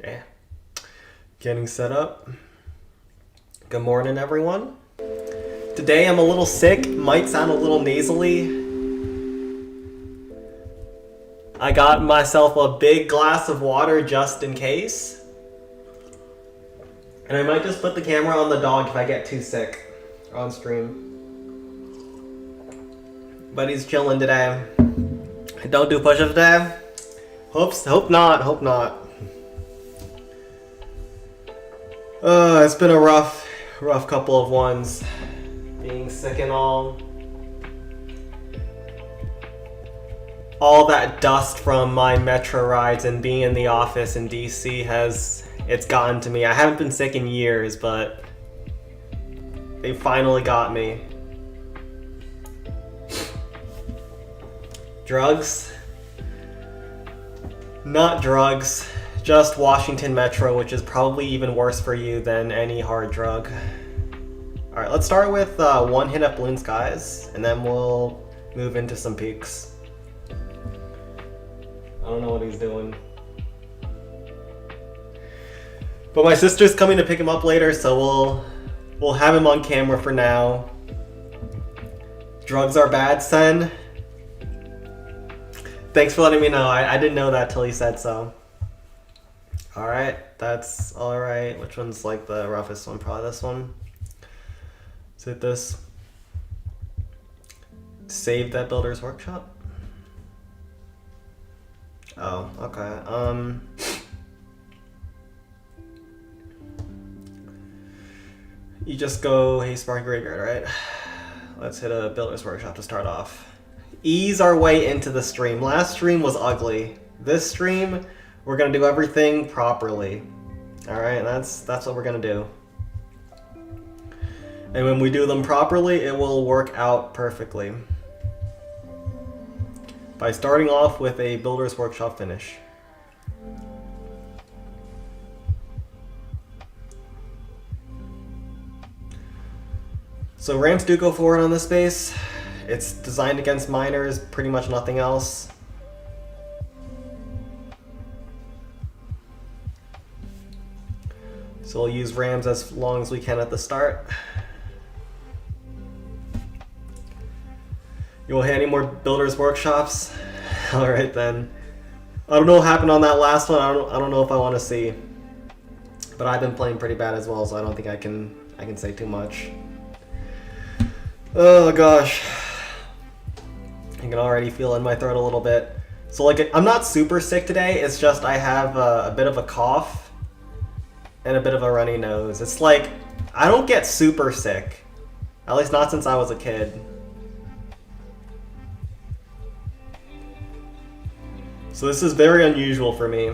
Yeah. Getting set up. Good morning, everyone. Today I'm a little sick, might sound a little nasally. I got myself a big glass of water just in case. And I might just put the camera on the dog if I get too sick on stream. But he's chilling today. I don't do push-ups today. Hope not. It's been a rough couple of ones. Being sick and all. All that dust from my metro rides and being in the office in DC it's gotten to me. I haven't been sick in years, but they finally got me. Drugs? Not drugs. Just Washington Metro, which is probably even worse for you than any hard drug. Alright, let's start with one hit at Balloon Skies, and then we'll move into some peaks. I don't know what he's doing. But my sister's coming to pick him up later, so we'll have him on camera for now. Drugs are bad, Sen. Thanks for letting me know. I didn't know that till he said so. Alright, that's alright. Which one's like the roughest one? Probably this one. Let's hit this. Save that Builder's Workshop. Oh, okay. You just go Hey Spark Graveyard, right? Let's hit a Builder's Workshop to start off. Ease our way into the stream. Last stream was ugly. This stream, we're gonna do everything properly. Alright, that's what we're gonna do. And when we do them properly, it will work out perfectly. By starting off with a Builder's Workshop finish. So ramps do go forward on this base. It's designed against miners, pretty much nothing else. So we'll use rams as long as we can at the start. You will hit any more Builders Workshops? Alright then. I don't know what happened on that last one. I don't know if I want to see. But I've been playing pretty bad as well, so I don't think I can say too much. Oh gosh. I can already feel it in my throat a little bit. So like, I'm not super sick today, it's just I have a bit of a cough and a bit of a runny nose. It's like, I don't get super sick. At least not since I was a kid. So this is very unusual for me.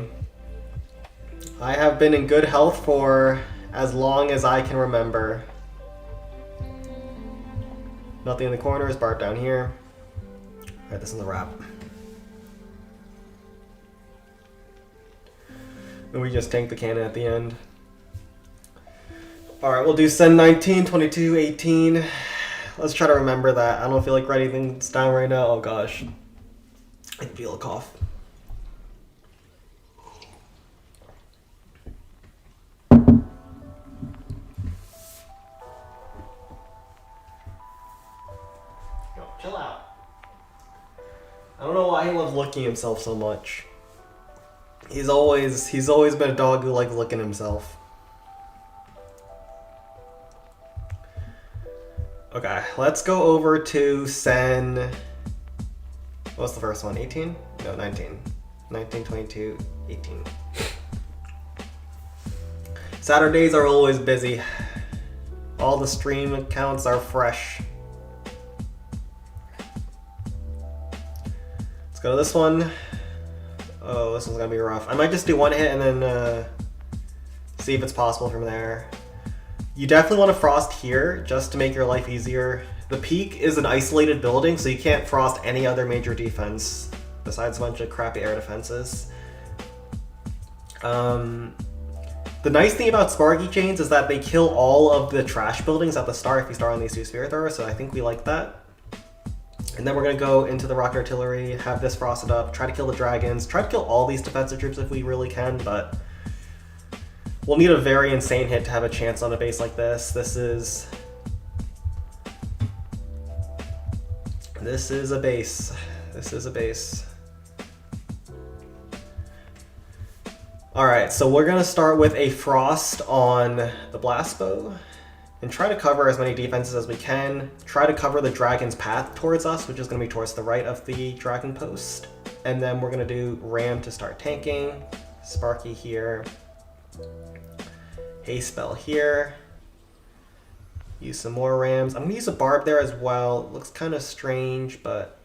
I have been in good health for as long as I can remember. Nothing in the corners, Bart down here. Alright, this is the wrap. And we just tank the cannon at the end. Alright, we'll do Sen 19, 22, 18. Let's try to remember that. I don't feel like writing things down right now. Oh gosh. I can feel a cough. Chill out. I don't know why he loves licking himself so much. He's always been a dog who likes licking himself. Okay, let's go over to Sen. What's the first one? 18? No, 19. 19, 22, 18. Saturdays are always busy. All the stream accounts are fresh. Let's go to this one. Oh, this one's gonna be rough. I might just do one hit and then see if it's possible from there. You definitely want to frost here just to make your life easier. The peak is an isolated building, so you can't frost any other major defense besides a bunch of crappy air defenses. The nice thing about Sparky Chains is that they kill all of the trash buildings at the start if you start on these two Spirit Throwers, so I think we like that. And then we're going to go into the Rocket Artillery, have this frosted up, try to kill the dragons, try to kill all these defensive troops if we really can, but We'll need a very insane hit to have a chance on a base like this. This is a base. This is a base. Alright, so we're going to start with a Frost on the Blast Bow and try to cover as many defenses as we can. Try to cover the dragon's path towards us, which is going to be towards the right of the dragon post. And then we're going to do Ram to start tanking. Sparky here. Haste Spell here. Use some more Rams. I'm going to use a Barb there as well. It looks kind of strange, but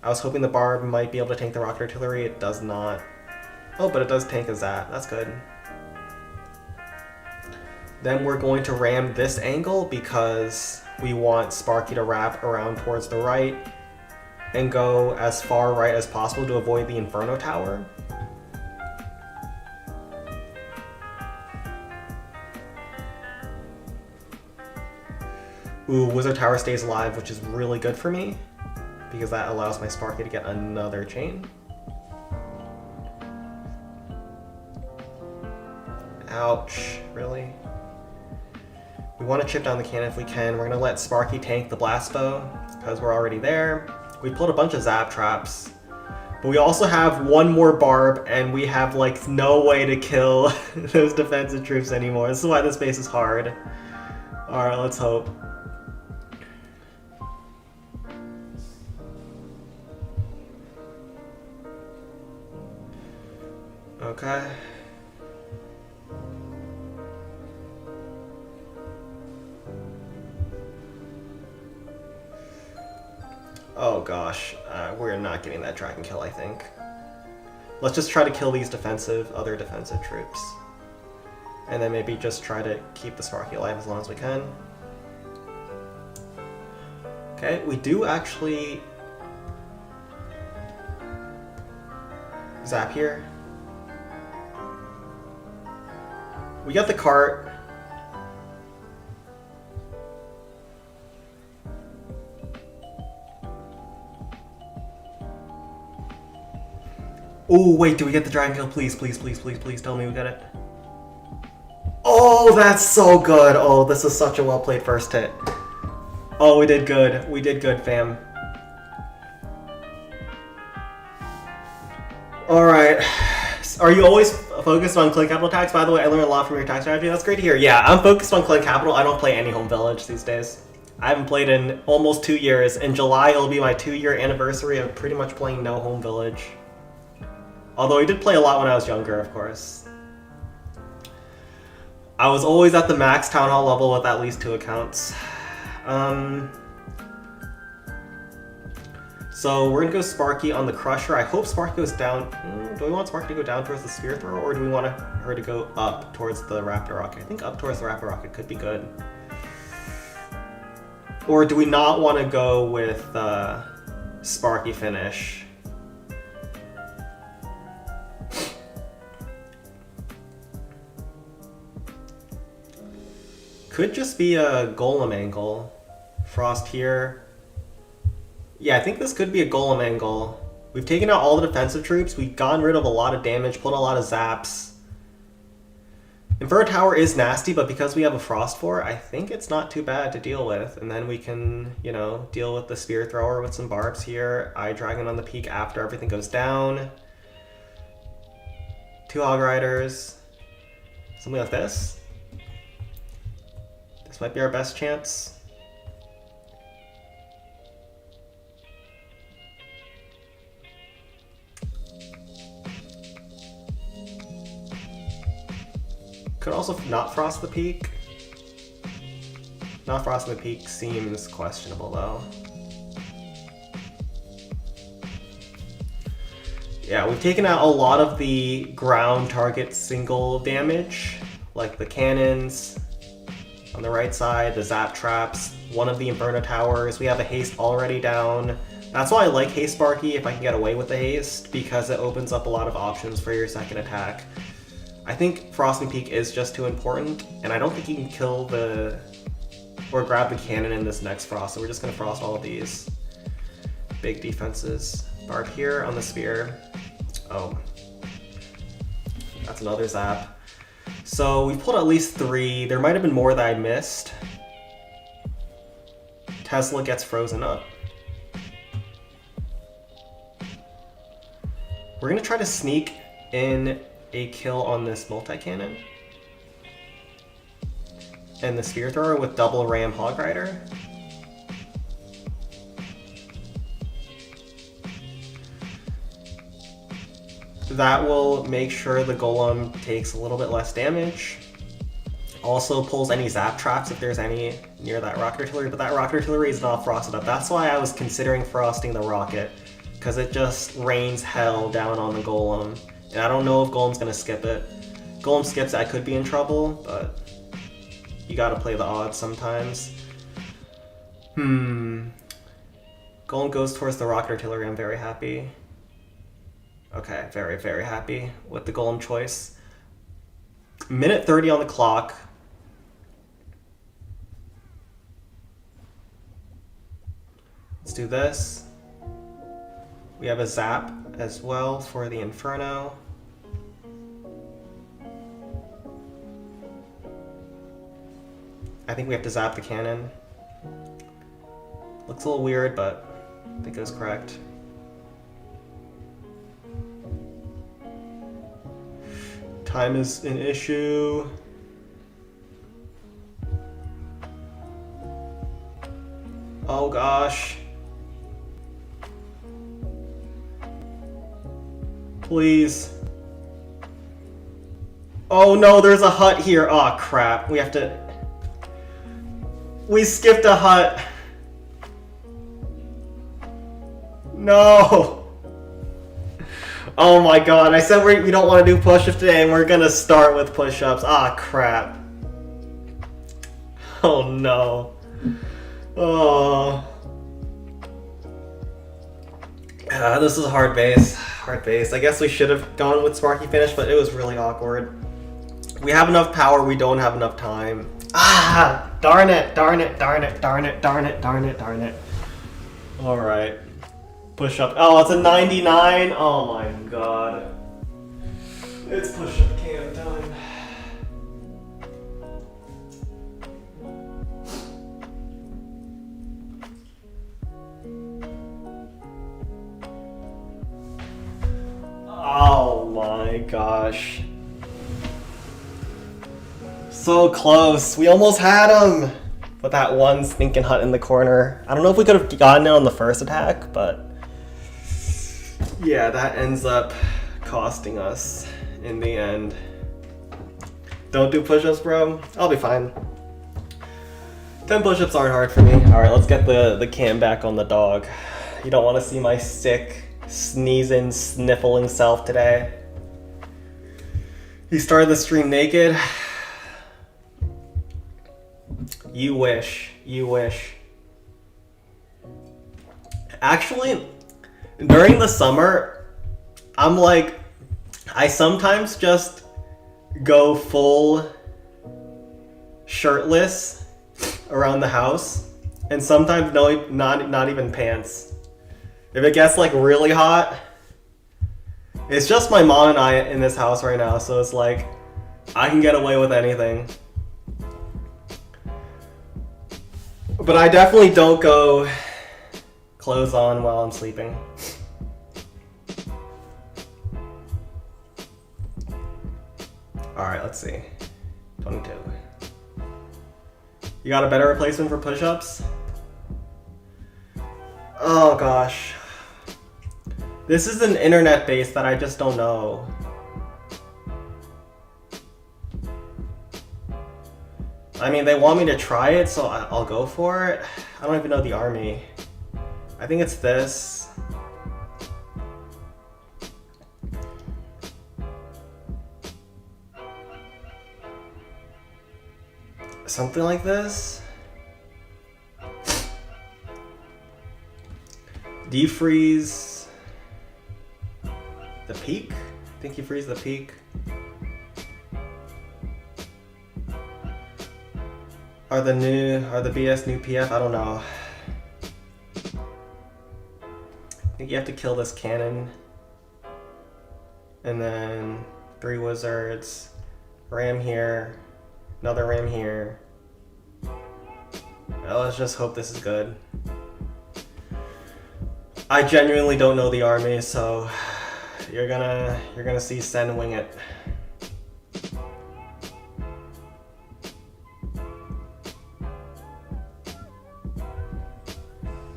I was hoping the Barb might be able to tank the Rocket Artillery. It does not. Oh, but it does tank a Zap. That's good. Then we're going to ram this angle because we want Sparky to wrap around towards the right and go as far right as possible to avoid the Inferno Tower. Ooh, Wizard Tower stays alive, which is really good for me because that allows my Sparky to get another chain. Ouch, really? We want to chip down the cannon if we can. We're going to let Sparky tank the Blast Bow because we're already there. We pulled a bunch of Zap Traps. But we also have one more Barb and we have like no way to kill those defensive troops anymore. This is why this base is hard. Alright, let's hope. Okay. Oh gosh, we're not getting that dragon kill, I think. Let's just try to kill these other defensive troops. And then maybe just try to keep the Sparky alive as long as we can. Okay, we do actually zap here. We got the cart. Oh, wait, do we get the dragon kill? Please, please, please, please, please tell me we get it. Oh, that's so good. Oh, this is such a well-played first hit. Oh, we did good. We did good, fam. Alright. Are you always focused on clan capital attacks? By the way, I learned a lot from your attack strategy. That's great to hear. Yeah, I'm focused on clan capital. I don't play any home village these days. I haven't played in almost 2 years. In July, it'll be my 2-year anniversary of pretty much playing no home village. Although I did play a lot when I was younger, of course. I was always at the max Town Hall level with at least 2 accounts. So we're gonna go Sparky on the Crusher. I hope Sparky goes down. Do we want Sparky to go down towards the Spear Thrower, or do we want her to go up towards the Raptor Rocket? I think up towards the Raptor Rocket could be good. Or do we not want to go with Sparky finish? Could just be a Golem angle. Frost here. Yeah, I think this could be a Golem angle. We've taken out all the defensive troops. We've gotten rid of a lot of damage, pulled a lot of zaps. Inferno Tower is nasty, but because we have a Frost Fort, I think it's not too bad to deal with. And then we can, you know, deal with the Spear Thrower with some barbs here. Eye Dragon on the peak after everything goes down. 2 Hog Riders. Something like this. This might be our best chance. Could also not frost the peak. Not frosting the peak seems questionable though. Yeah, we've taken out a lot of the ground target single damage, like the cannons on the right side, the zap traps, one of the Inferno Towers. We have a haste already down. That's why I like Haste Sparky if I can get away with the haste, because it opens up a lot of options for your second attack. I think Frosting Peak is just too important, and I don't think you can kill or grab the cannon in this next frost, so we're just going to frost all of these big defenses. Barb here on the spear. Oh. That's another zap. So we pulled at least 3. There might have been more that I missed. Tesla gets frozen up. We're gonna try to sneak in a kill on this multi-cannon. And the spear thrower with double ram hog rider. That will make sure the golem takes a little bit less damage. Also pulls any zap traps if there's any near that rocket artillery, but that rocket artillery is not frosted up. That's why I was considering frosting the rocket, because it just rains hell down on the golem. And I don't know if golem's gonna skip it. Golem skips, I could be in trouble, but you gotta play the odds sometimes. Golem goes towards the rocket artillery, I'm very happy. Okay, very, very happy with the golem choice. Minute 30 on the clock. Let's do this. We have a zap as well for the Inferno. I think we have to zap the cannon. Looks a little weird, but I think it was correct. Time is an issue. Oh gosh. Please. Oh no, there's a hut here. Oh crap. We have to... We skipped a hut. No. Oh my god, I said we don't want to do push-ups today and we're gonna start with push-ups. Ah, crap. Oh no. Oh. This is a hard base. Hard base. I guess we should have gone with Sparky Finish, but it was really awkward. We have enough power, we don't have enough time. Ah! Darn it, darn it, darn it, darn it, darn it, darn it, darn it. Alright. Push up. Oh, it's a 99. Oh my god. It's push up cam time. Oh my gosh. So close. We almost had him. With that one stinking hut in the corner. I don't know if we could have gotten it on the first attack, but yeah, that ends up costing us in the end. Don't do push-ups, bro. I'll be fine. 10 push-ups aren't hard for me. Alright, let's get the cam back on the dog. You don't want to see my sick, sneezing, sniffling self today. He started the stream naked. You wish. You wish. Actually, during the summer, I'm like, I sometimes just go full shirtless around the house, and sometimes not even pants. If it gets like really hot, it's just my mom and I in this house right now, so it's like, I can get away with anything. But I definitely don't go clothes on while I'm sleeping. Alright, let's see. 22. You got a better replacement for push-ups? Oh gosh. This is an internet base that I just don't know. I mean, they want me to try it, so I'll go for it. I don't even know the army. I think it's this. Something like this. Defreeze the peak? I think you freeze the peak. Are the BS new PF? I don't know. I think you have to kill this cannon. And then 3 wizards, ram here, another ram here. Well, let's just hope this is good. I genuinely don't know the army, so you're gonna see Sen wing it.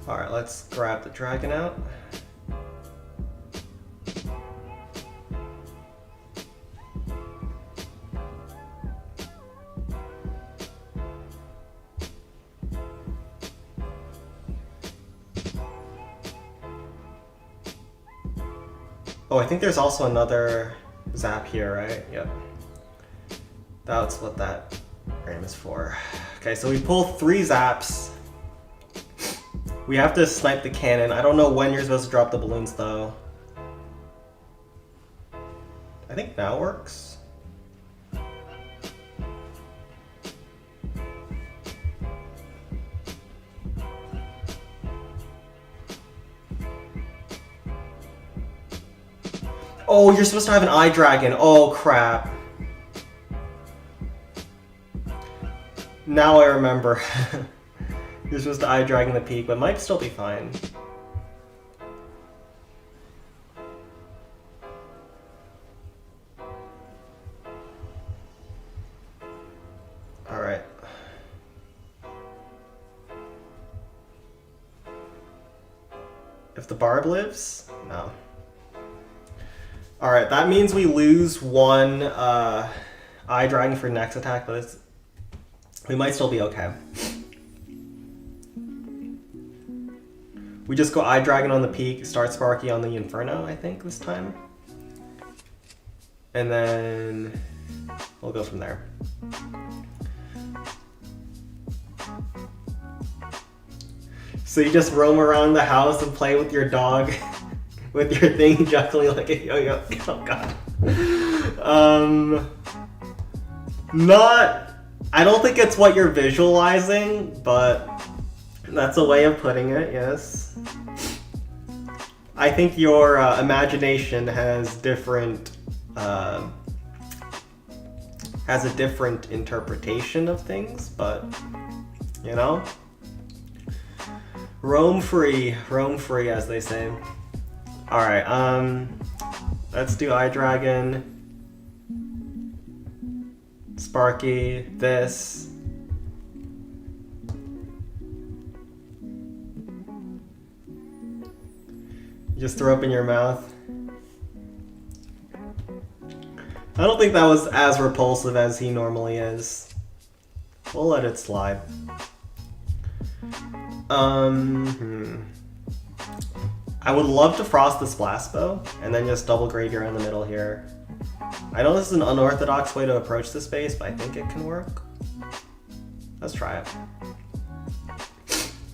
Alright, let's grab the dragon out. Oh, I think there's also another zap here, right? Yep. That's what that ram is for. Okay, so we pull 3 zaps. We have to snipe the cannon. I don't know when you're supposed to drop the balloons, though. I think now works. Oh, you're supposed to have an eye dragon. Oh, crap. Now I remember. You're supposed to eye dragon the peak, but might still be fine. Alright. If the barb lives? No. Alright, that means we lose 1 eye dragon for next attack, but we might still be okay. We just go eye dragon on the peak, start Sparky on the Inferno, I think, this time. And then we'll go from there. So you just roam around the house and play with your dog. With your thing juggling like a yo-yo. Oh god. I don't think it's what you're visualizing, but that's a way of putting it, yes. I think your imagination has a different interpretation of things, but you know, roam free, as they say. All right, let's do eye dragon, Sparky, this. Just throw up in your mouth. I don't think that was as repulsive as he normally is. We'll let it slide. I would love to frost the blast bow and then just double graveyard in the middle here. I know this is an unorthodox way to approach this base, but I think it can work. Let's try it.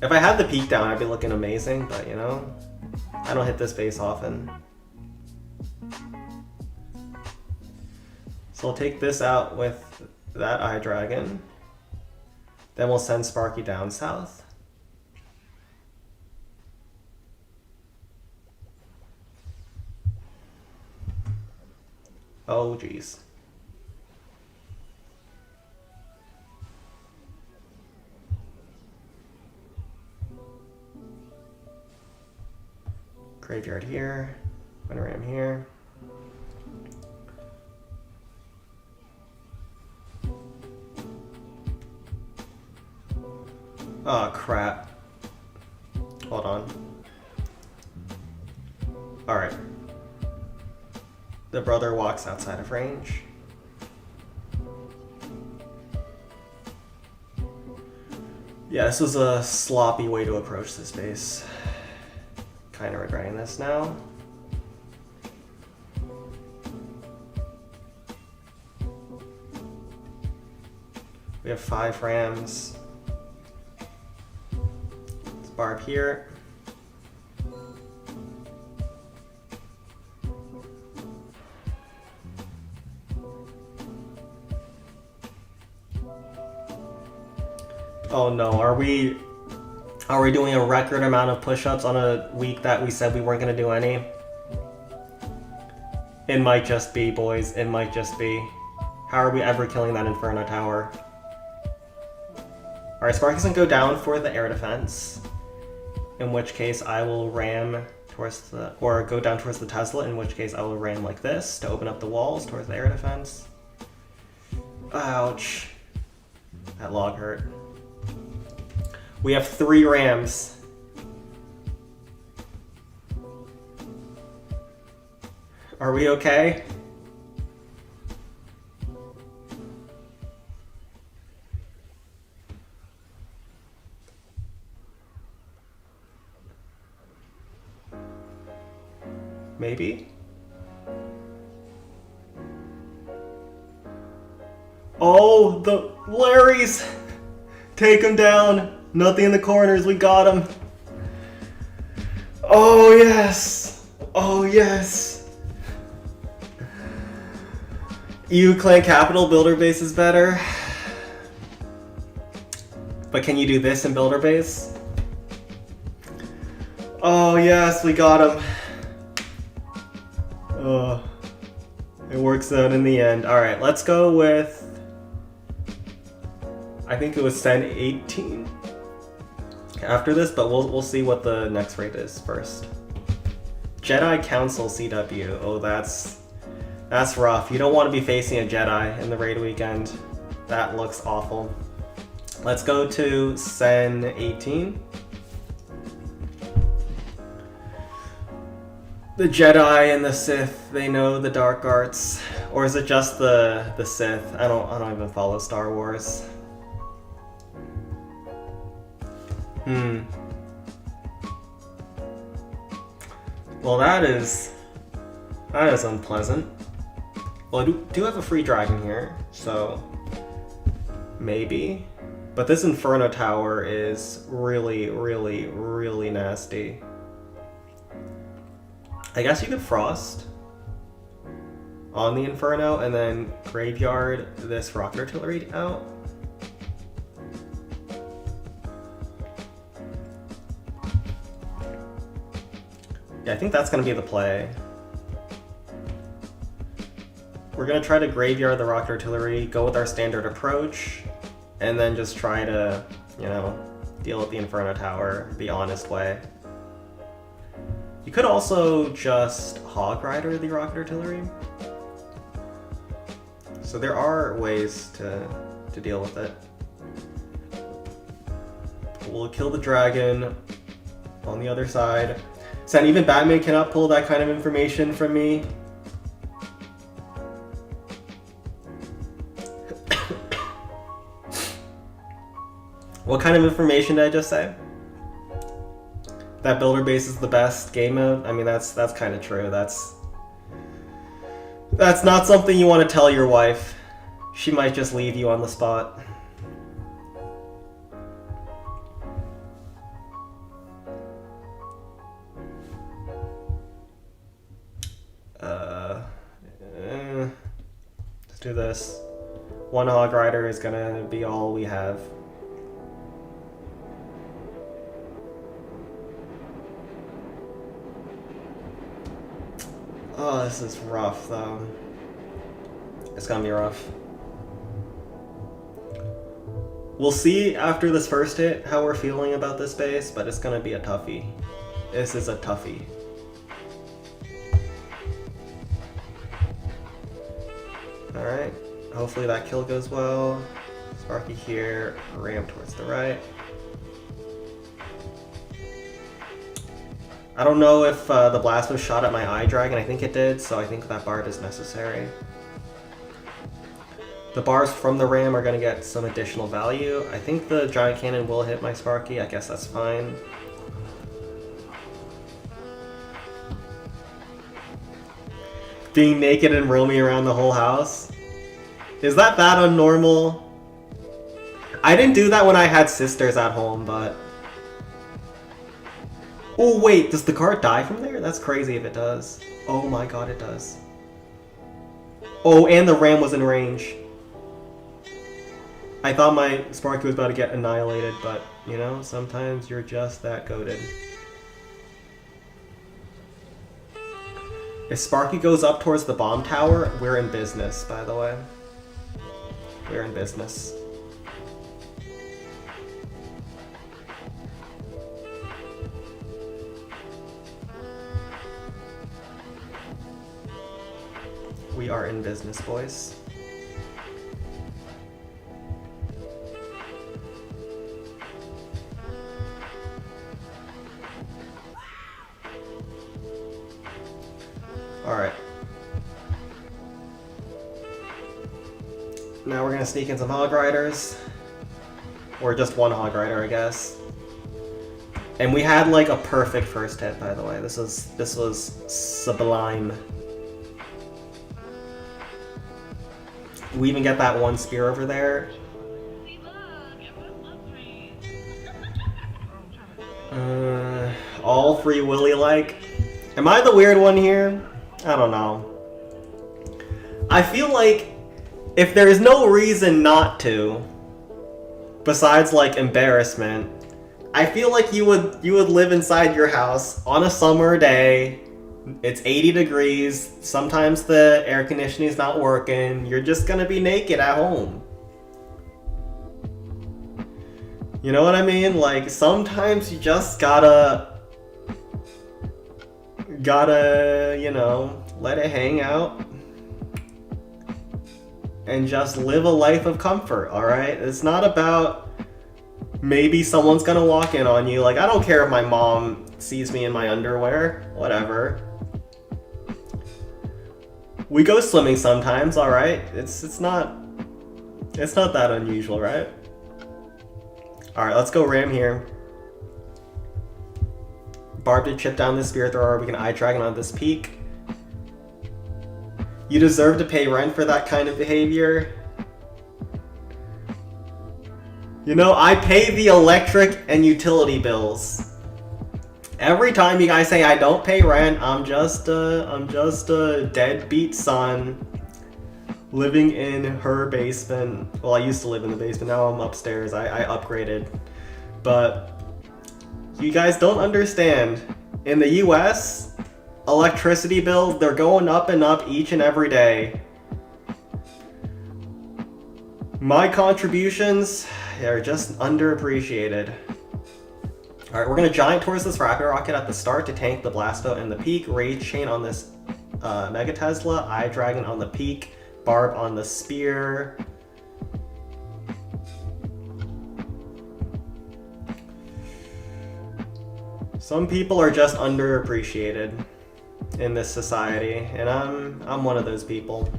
If I had the peak down, I'd be looking amazing, but you know, I don't hit this base often. So we'll take this out with that eye dragon. Then we'll send Sparky down south. Oh geez. Graveyard here, Ram here. Oh crap. Hold on. Alright. The brother walks outside of range. Yeah, this was a sloppy way to approach this base. Kind of regretting this now. We have 5 rams. Let's barb here. Oh no, are we doing a record amount of push-ups on a week that we said we weren't going to do any? It might just be, boys. It might just be. How are we ever killing that Inferno Tower? Alright, Sparky's gonna go down for the air defense. In which case I will ram towards the... Or go down towards the Tesla, in which case I will ram like this to open up the walls towards the air defense. Ouch. That log hurt. We have 3 rams. Are we okay? Maybe? Oh, the Larrys! Take him down! Nothing in the corners, we got him! Oh yes! Oh yes! EU Clan Capital Builder Base is better. But can you do this in Builder Base? Oh yes, we got him. Oh, it works out in the end. Alright, let's go with... I think it was Sen 18 after this, but we'll see what the next raid is first. Jedi Council CW. Oh, that's rough. You don't want to be facing a Jedi in the raid weekend. That looks awful. Let's go to Sen 18. The Jedi and the Sith, they know the dark arts. Or is it just the Sith? I don't even follow Star Wars. Well, that is unpleasant. Well, I do have a free dragon here, so maybe. But this Inferno Tower is really, really, really nasty. I guess you could Frost on the Inferno and then graveyard this rocket artillery out. Yeah, I think that's going to be the play. We're going to try to graveyard the rocket artillery, go with our standard approach, and then just try to, you know, deal with the Inferno Tower the honest way. You could also just Hog Rider the rocket artillery. So there are ways to deal with it. We'll kill the dragon on the other side. So even Batman cannot pull that kind of information from me. What kind of information did I just say? That Builder Base is the best game mode? I mean, that's kind of true. That's not something you want to tell your wife. She might just leave you on the spot. Let's do this. One Hog Rider is gonna be all we have. Oh, this is rough, though. It's gonna be rough. We'll see after this first hit how we're feeling about this base, but it's gonna be a toughie. This is a toughie. Alright, hopefully that kill goes well. Sparky here, ram towards the right. I don't know if the blast was shot at my eye dragon. I think it did, so I think that bard is necessary. The bars from the ram are going to get some additional value. I think the giant cannon will hit my Sparky. I guess that's fine. Being naked and roaming around the whole house? Is that unnormal? I didn't do that when I had sisters at home, but... Oh wait, does the card die from there? That's crazy if it does. Oh my god, it does. Oh, and the ram was in range. I thought my Sparky was about to get annihilated, but, you know, sometimes you're just that goated. If Sparky goes up towards the bomb tower, we're in business, by the way. We're in business. We are in business, boys. Alright. Now we're gonna sneak in some hog riders. Or just one hog rider, I guess. And we had like a perfect first hit, by the way. This was sublime. We even get that one spear over there. All Free Willy-like. Am I the weird one here? I don't know. I feel like if there's no reason not to, besides like embarrassment, I feel like you would live inside your house on a summer day. It's 80 degrees. Sometimes the air conditioning is not working. You're just gonna be naked at home. You know what I mean? Like, sometimes you just gotta, you know, let it hang out and just live a life of comfort, alright? It's not about maybe someone's gonna walk in on you. Like, I don't care if my mom sees me in my underwear, whatever. We go swimming sometimes, alright? It's not that unusual, right? Alright, let's go ram here. Barb to chip down this spear thrower. We can eye dragon on this peak. You deserve to pay rent for that kind of behavior. You know, I pay the electric and utility bills. Every time you guys say I don't pay rent, I'm just a deadbeat son living in her basement. Well, I used to live in the basement, now I'm upstairs. I upgraded. But you guys don't understand. In the US, electricity bills, they're going up and up each and every day. My contributions are just underappreciated. Alright, we're gonna giant towards this rapid rocket at the start to tank the blast boat and the peak. Rage chain on this Mega Tesla. Eye dragon on the peak. Barb on the spear. Some people are just underappreciated in this society, and I'm one of those people.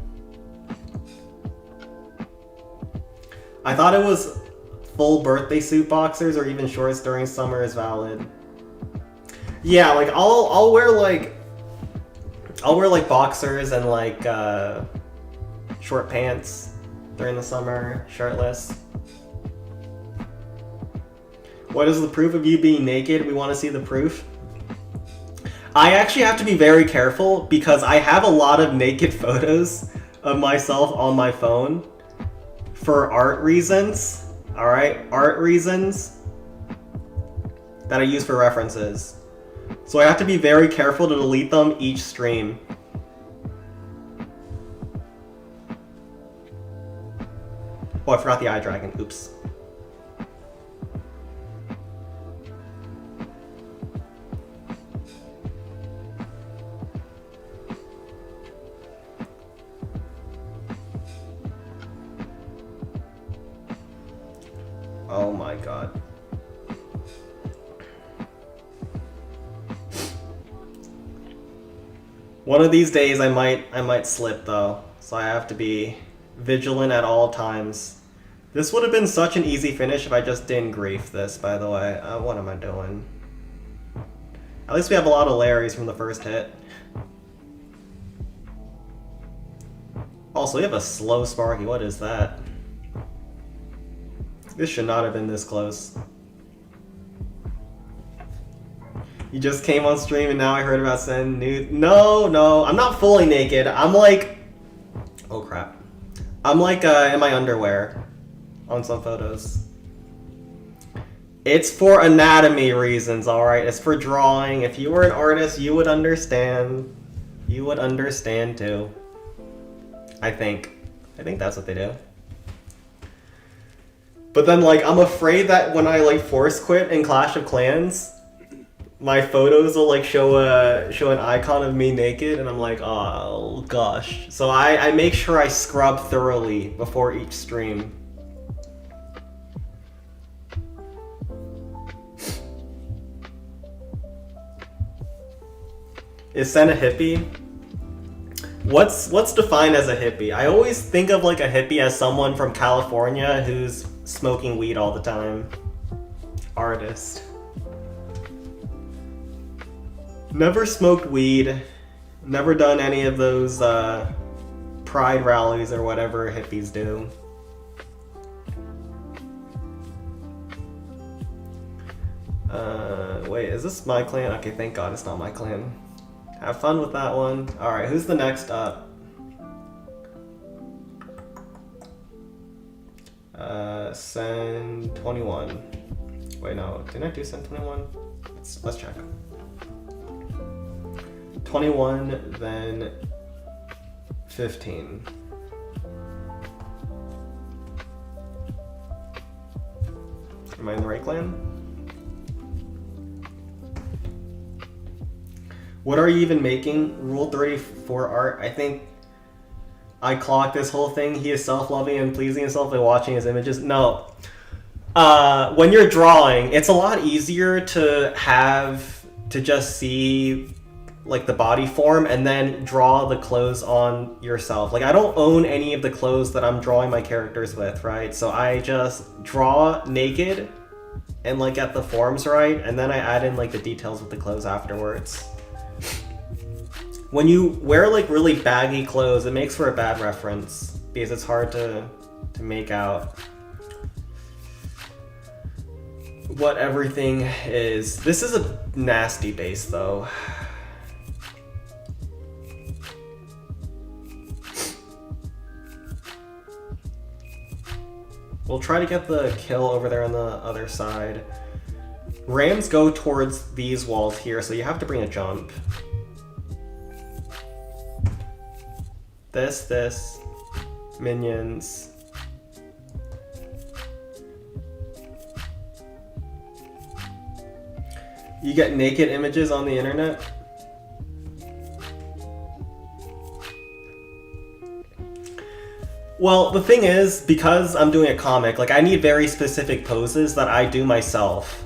I thought it was full birthday suit boxers or even shorts during summer is valid. Yeah, like I'll wear like boxers and like short pants during the summer, shirtless. What is the proof of you being naked? We want to see the proof. I actually have to be very careful because I have a lot of naked photos of myself on my phone for art reasons. Alright, art reasons that I use for references. So I have to be very careful to delete them each stream. Oh, I forgot the eye dragon. Oops. Oh my god. One of these days I might slip though, so I have to be vigilant at all times. This would have been such an easy finish if I just didn't grief this, by the way. What am I doing? At least we have a lot of Larrys from the first hit. Also, we have a slow Sparky. What is that? This should not have been this close. You just came on stream and now I heard about sending nude. No, I'm not fully naked. I'm like, oh crap. I'm like in my underwear on some photos. It's for anatomy reasons, alright? It's for drawing. If you were an artist, you would understand. You would understand too. I think that's what they do. But then, like, I'm afraid that when I, like, force quit in Clash of Clans, my photos will, like, show an icon of me naked, and I'm like, oh, gosh. So I make sure I scrub thoroughly before each stream. Is Sen a hippie? What's defined as a hippie? I always think of, like, a hippie as someone from California who's smoking weed all the time. Artist. Never smoked weed. Never done any of those pride rallies or whatever hippies do. Wait, is this my clan? Okay, thank God it's not my clan. Have fun with that one. Alright, who's the next up? Send 21. Wait, no. Didn't I do send 21? Let's check. 21, then 15. Am I in the right clan? What are you even making? Rule 34 art. I think I clocked this whole thing. He is self-loving and pleasing himself by watching his images. No. When you're drawing, it's a lot easier to just see, like, the body form and then draw the clothes on yourself. Like, I don't own any of the clothes that I'm drawing my characters with, right? So I just draw naked and, like, get the forms right, and then I add in, like, the details with the clothes afterwards. When you wear, like, really baggy clothes, it makes for a bad reference because it's hard to make out what everything is. This is a nasty base, though. We'll try to get the kill over there on the other side. Rams go towards these walls here, so you have to bring a jump. This, minions. You get naked images on the internet? Well, the thing is, because I'm doing a comic, like, I need very specific poses that I do myself.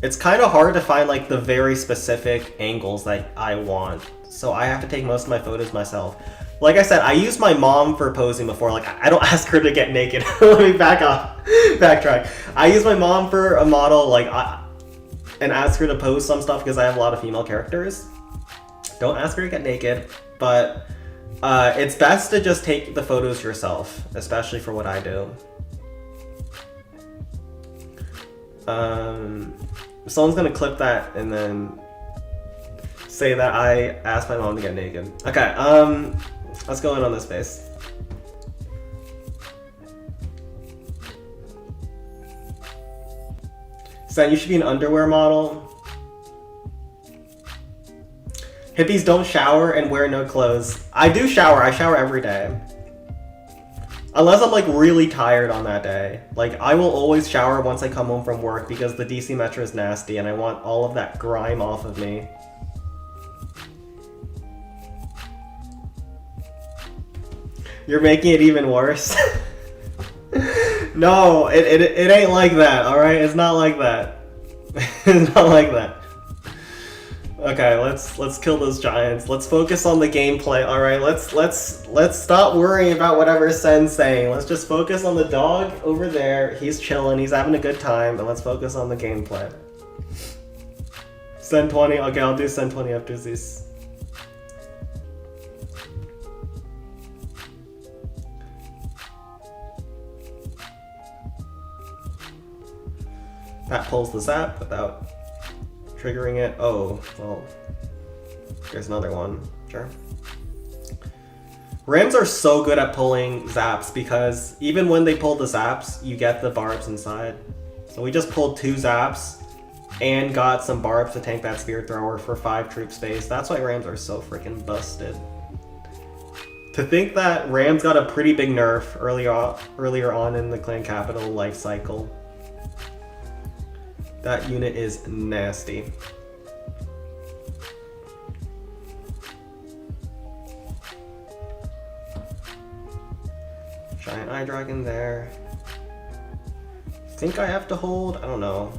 It's kind of hard to find, like, the very specific angles that I want. So I have to take most of my photos myself. Like I said, I used my mom for posing before. Like, I don't ask her to get naked. Let me backtrack. I use my mom for a model, like, and ask her to pose some stuff because I have a lot of female characters. Don't ask her to get naked, but it's best to just take the photos yourself, especially for what I do. Someone's gonna clip that and then say that I asked my mom to get naked. Okay, let's go in on this base. Sen, you should be an underwear model. Hippies don't shower and wear no clothes. I do shower. I shower every day. Unless I'm, like, really tired on that day. Like, I will always shower once I come home from work because the DC Metro is nasty and I want all of that grime off of me. You're making it even worse. No, it ain't like that, alright? It's not like that. It's not like that. Okay, let's kill those giants. Let's focus on the gameplay, alright? Let's stop worrying about whatever Sen's saying. Let's just focus on the dog over there. He's chilling, he's having a good time, and let's focus on the gameplay. Sen 20, okay, I'll do Sen 20 after this. That pulls the zap without triggering it. Oh, well, there's another one. Sure. Rams are so good at pulling zaps because even when they pull the zaps, you get the barbs inside. So we just pulled 2 zaps and got some barbs to tank that spear thrower for 5 troop space. That's why Rams are so freaking busted. To think that Rams got a pretty big nerf earlier on in the clan capital life cycle. That unit is nasty. Giant Eye Dragon there. Think I have to hold? I don't know.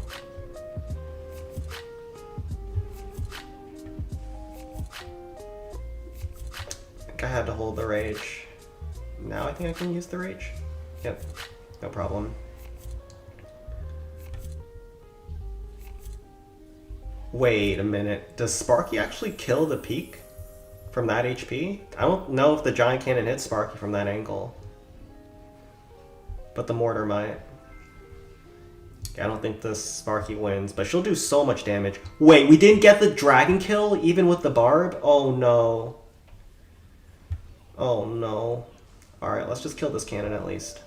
I think I had to hold the rage. Now I think I can use the rage. Yep, no problem. Wait a minute. Does Sparky actually kill the peak from that HP? I don't know if the giant cannon hits Sparky from that angle. But the mortar might. I don't think this Sparky wins, but she'll do so much damage. Wait, we didn't get the dragon kill even with the barb? Oh no. Oh no. Alright, let's just kill this cannon at least.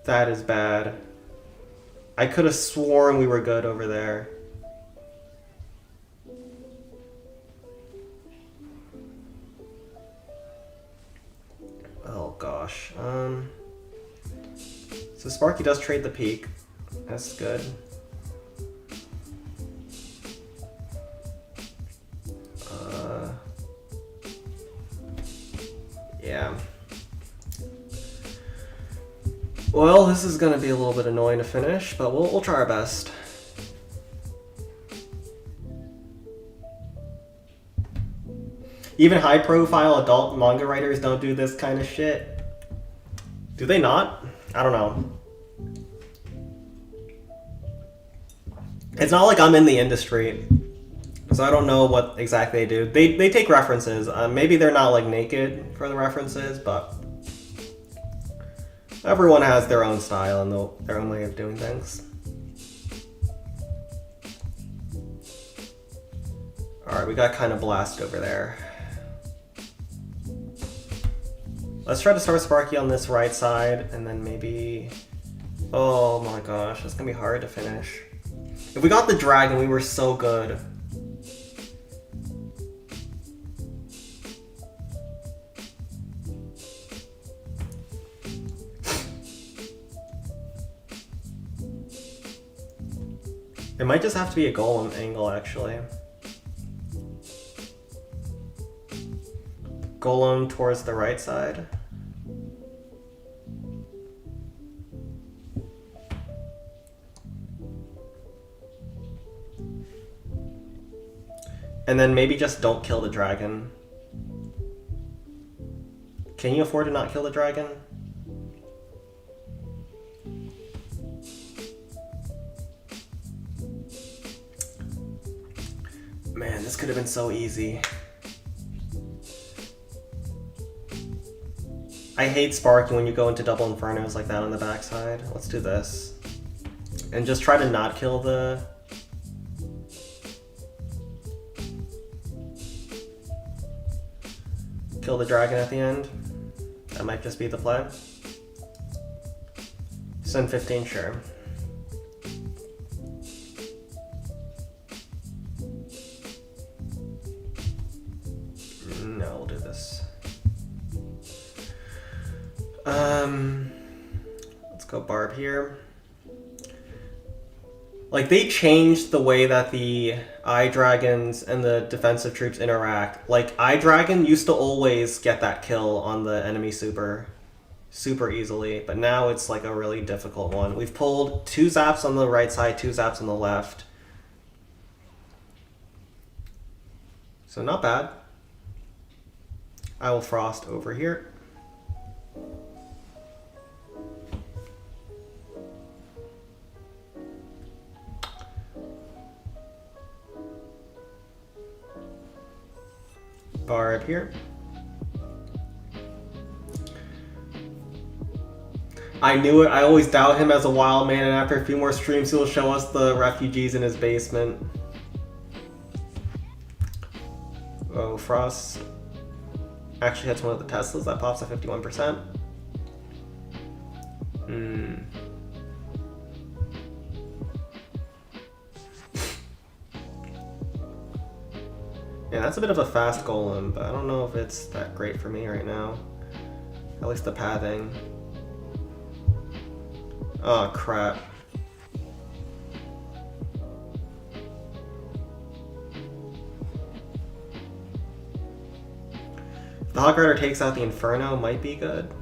That is bad. I could have sworn we were good over there. Oh gosh. So Sparky does trade the peak. That's good. Yeah. Well, this is gonna be a little bit annoying to finish, but we'll try our best. Even high-profile adult manga writers don't do this kind of shit. Do they not? I don't know. It's not like I'm in the industry, so I don't know what exactly they do. They take references. Maybe they're not like naked for the references, but everyone has their own style and their own way of doing things. Alright, we got kind of blasted over there. Let's try to start Sparky on this right side, and then maybe... Oh my gosh, that's gonna be hard to finish. If we got the dragon, we were so good. It might just have to be a golem angle, actually. Golem towards the right side. And then maybe just don't kill the dragon. Can you afford to not kill the dragon? Man, this could have been so easy. I hate Sparky when you go into double infernos like that on the backside. Let's do this. And just try to not kill the... Kill the dragon at the end. That might just be the play. Send 15, sure. No, we'll do this. Let's go barb here. Like, they changed the way that the eye dragons and the defensive troops interact. Like, eye dragon used to always get that kill on the enemy super easily, but now it's like a really difficult one. We've pulled 2 zaps on the right side, 2 zaps on the left. So not bad. I will frost over here. Barb here. I knew it. I always doubt him as a wild man, and after a few more streams, he'll show us the refugees in his basement. Oh, Frost actually hits one of the Teslas. That pops at 51%. Yeah, that's a bit of a fast golem, but I don't know if it's that great for me right now. At least the pathing. Oh, crap. If the Hog Rider takes out the Inferno, might be good.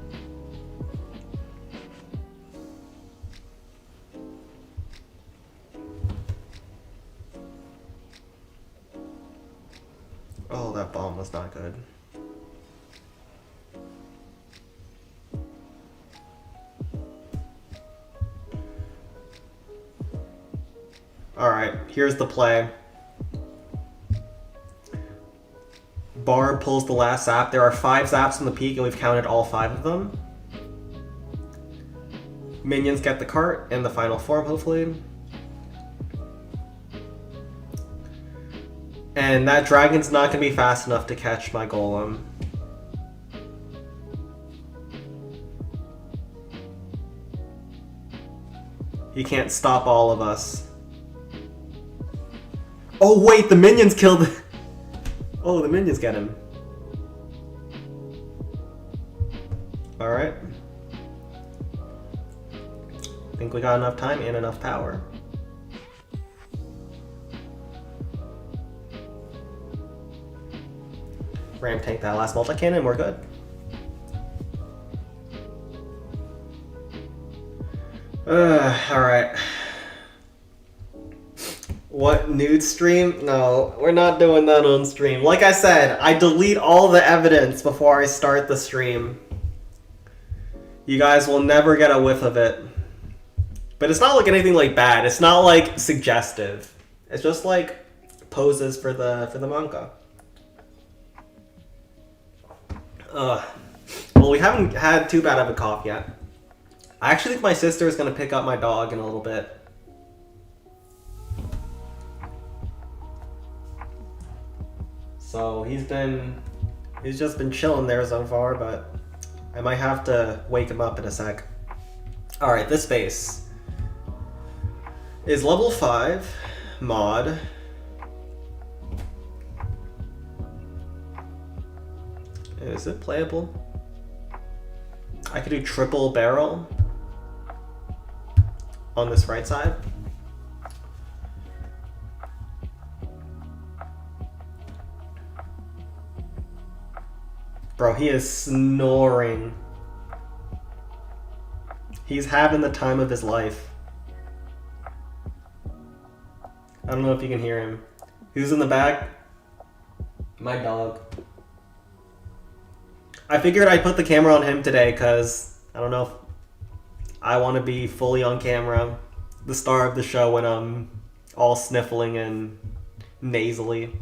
Oh, that bomb was not good. Alright, here's the play. Barb pulls the last zap. There are 5 zaps in the peak, and we've counted all 5 of them. Minions get the cart and the final form, hopefully. And that dragon's not going to be fast enough to catch my golem. He can't stop all of us. Oh wait, the minions killed... Oh, the minions get him. Alright. Think we got enough time and enough power. Ram tank that last multi-cannon, we're good. Alright. What, nude stream? No, we're not doing that on stream. Like I said, I delete all the evidence before I start the stream. You guys will never get a whiff of it. But it's not like anything like bad. It's not like suggestive. It's just like poses for the manga. Well, we haven't had too bad of a cough yet. I actually think my sister is going to pick up my dog in a little bit. So he's just been chilling there so far, but I might have to wake him up in a sec. Alright, this base is level 5 mod. Is it playable? I could do triple barrel on this right side. Bro, he is snoring. He's having the time of his life. I don't know if you can hear him. Who's in the back? My dog. I figured I'd put the camera on him today because I don't know if I want to be fully on camera, the star of the show, when I'm all sniffling and nasally.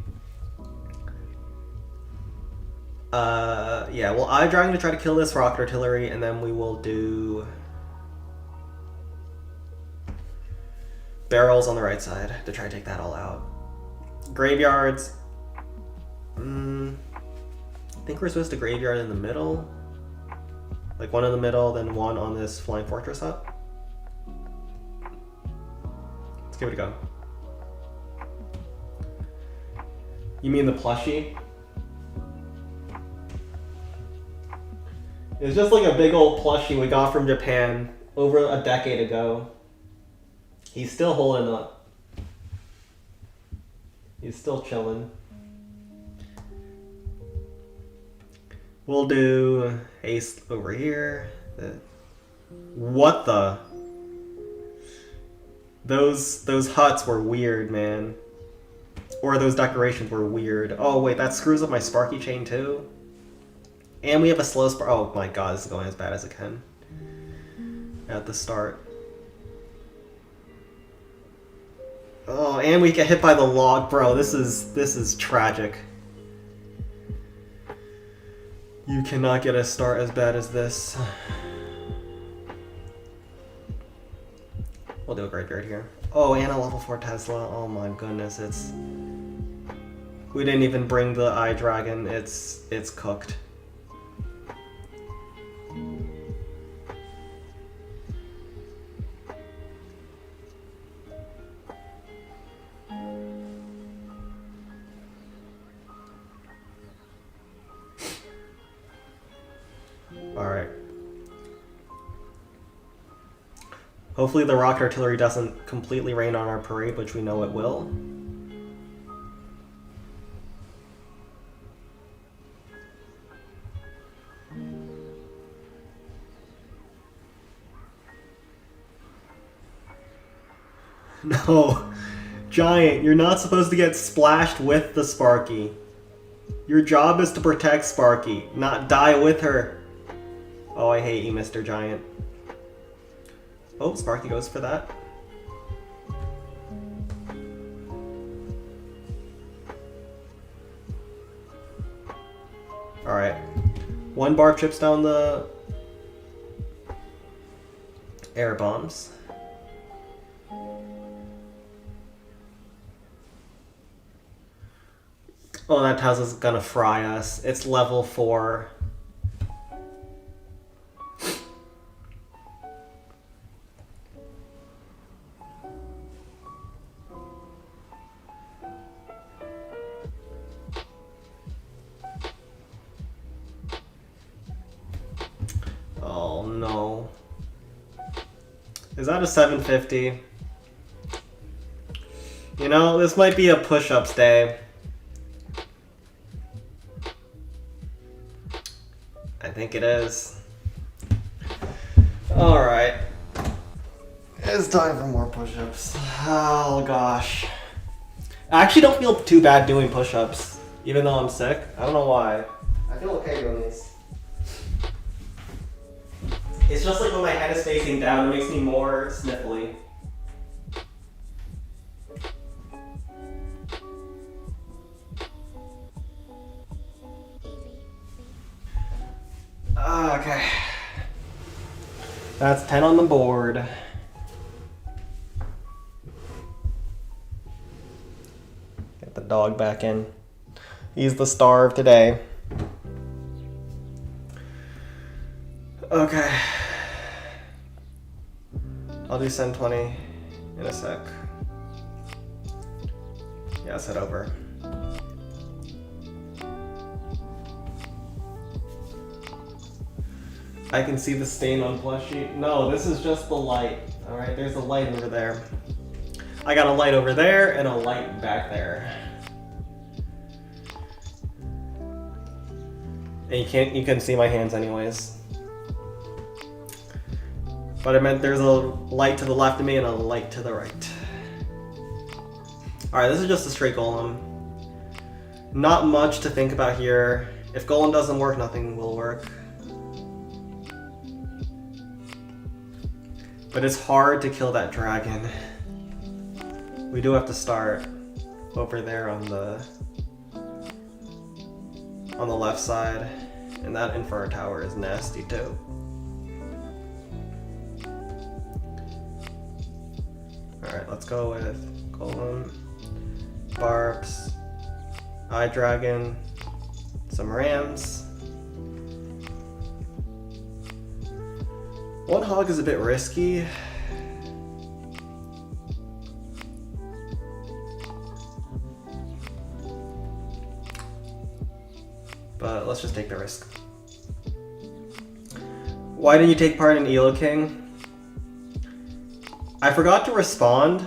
Yeah, well, I'm trying to try to kill this rocket artillery, and then we will do barrels on the right side to try to take that all out. Graveyards. I think we're supposed to graveyard in the middle. Like one in the middle, then one on this flying fortress hut. Let's give it a go. You mean the plushie? It's just like a big old plushie we got from Japan over a decade ago. He's still holding up. He's still chilling. We'll do ace over here. What the? Those huts were weird, man. Or those decorations were weird. Oh wait, that screws up my Sparky chain too. And we have a slow spark. Oh my god, this is going as bad as it can. At the start. Oh, and we get hit by the log, bro. This is tragic. You cannot get a start as bad as this. We'll do a graveyard here. Oh, and a level 4 Tesla. Oh my goodness, it's... We didn't even bring the eye dragon. It's Hopefully the rocket artillery doesn't completely rain on our parade, which we know it will. No, Giant, you're not supposed to get splashed with the Sparky. Your job is to protect Sparky, not die with her. Oh, I hate you, Mr. Giant. Oh, Sparky goes for that. Alright. One barb chips down the air bombs. Oh, that Tesla's gonna fry us. It's level 4. Oh no. Is that a 750? You know, this might be a push-ups day. I think it is. Alright. It's time for more push-ups. Oh gosh. I actually don't feel too bad doing push-ups, even though I'm sick. I don't know why. I feel okay doing these. It's just like when my head is facing down, it makes me more sniffly. Okay. That's 10 on the board. Get the dog back in. He's the star of today. Okay. I'll do send 20 in a sec. Yeah, set over. I can see the stain on plushie. No, this is just the light. Alright, there's a light over there. I got a light over there and a light back there. And you can see my hands anyways. But I meant there's a light to the left of me and a light to the right. Alright, this is just a straight golem. Not much to think about here. If golem doesn't work, nothing will work. But it's hard to kill that dragon. We do have to start over there on the left side. And that Inferno Tower is nasty too. Alright, let's go with Golem, Barbs, Eye Dragon, some Rams. One hog is a bit risky. But let's just take the risk. Why didn't you take part in Elo King? I forgot to respond.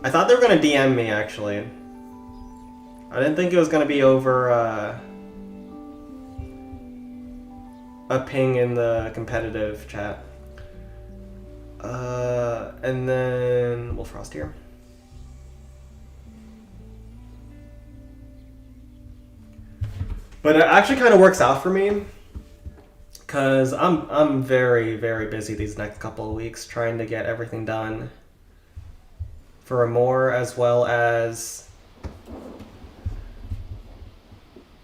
I thought they were going to DM me, actually. I didn't think it was going to be over a ping in the competitive chat. And then we'll frost here. But it actually kind of works out for me, because I'm very, very busy these next couple of weeks trying to get everything done for Amore, as well as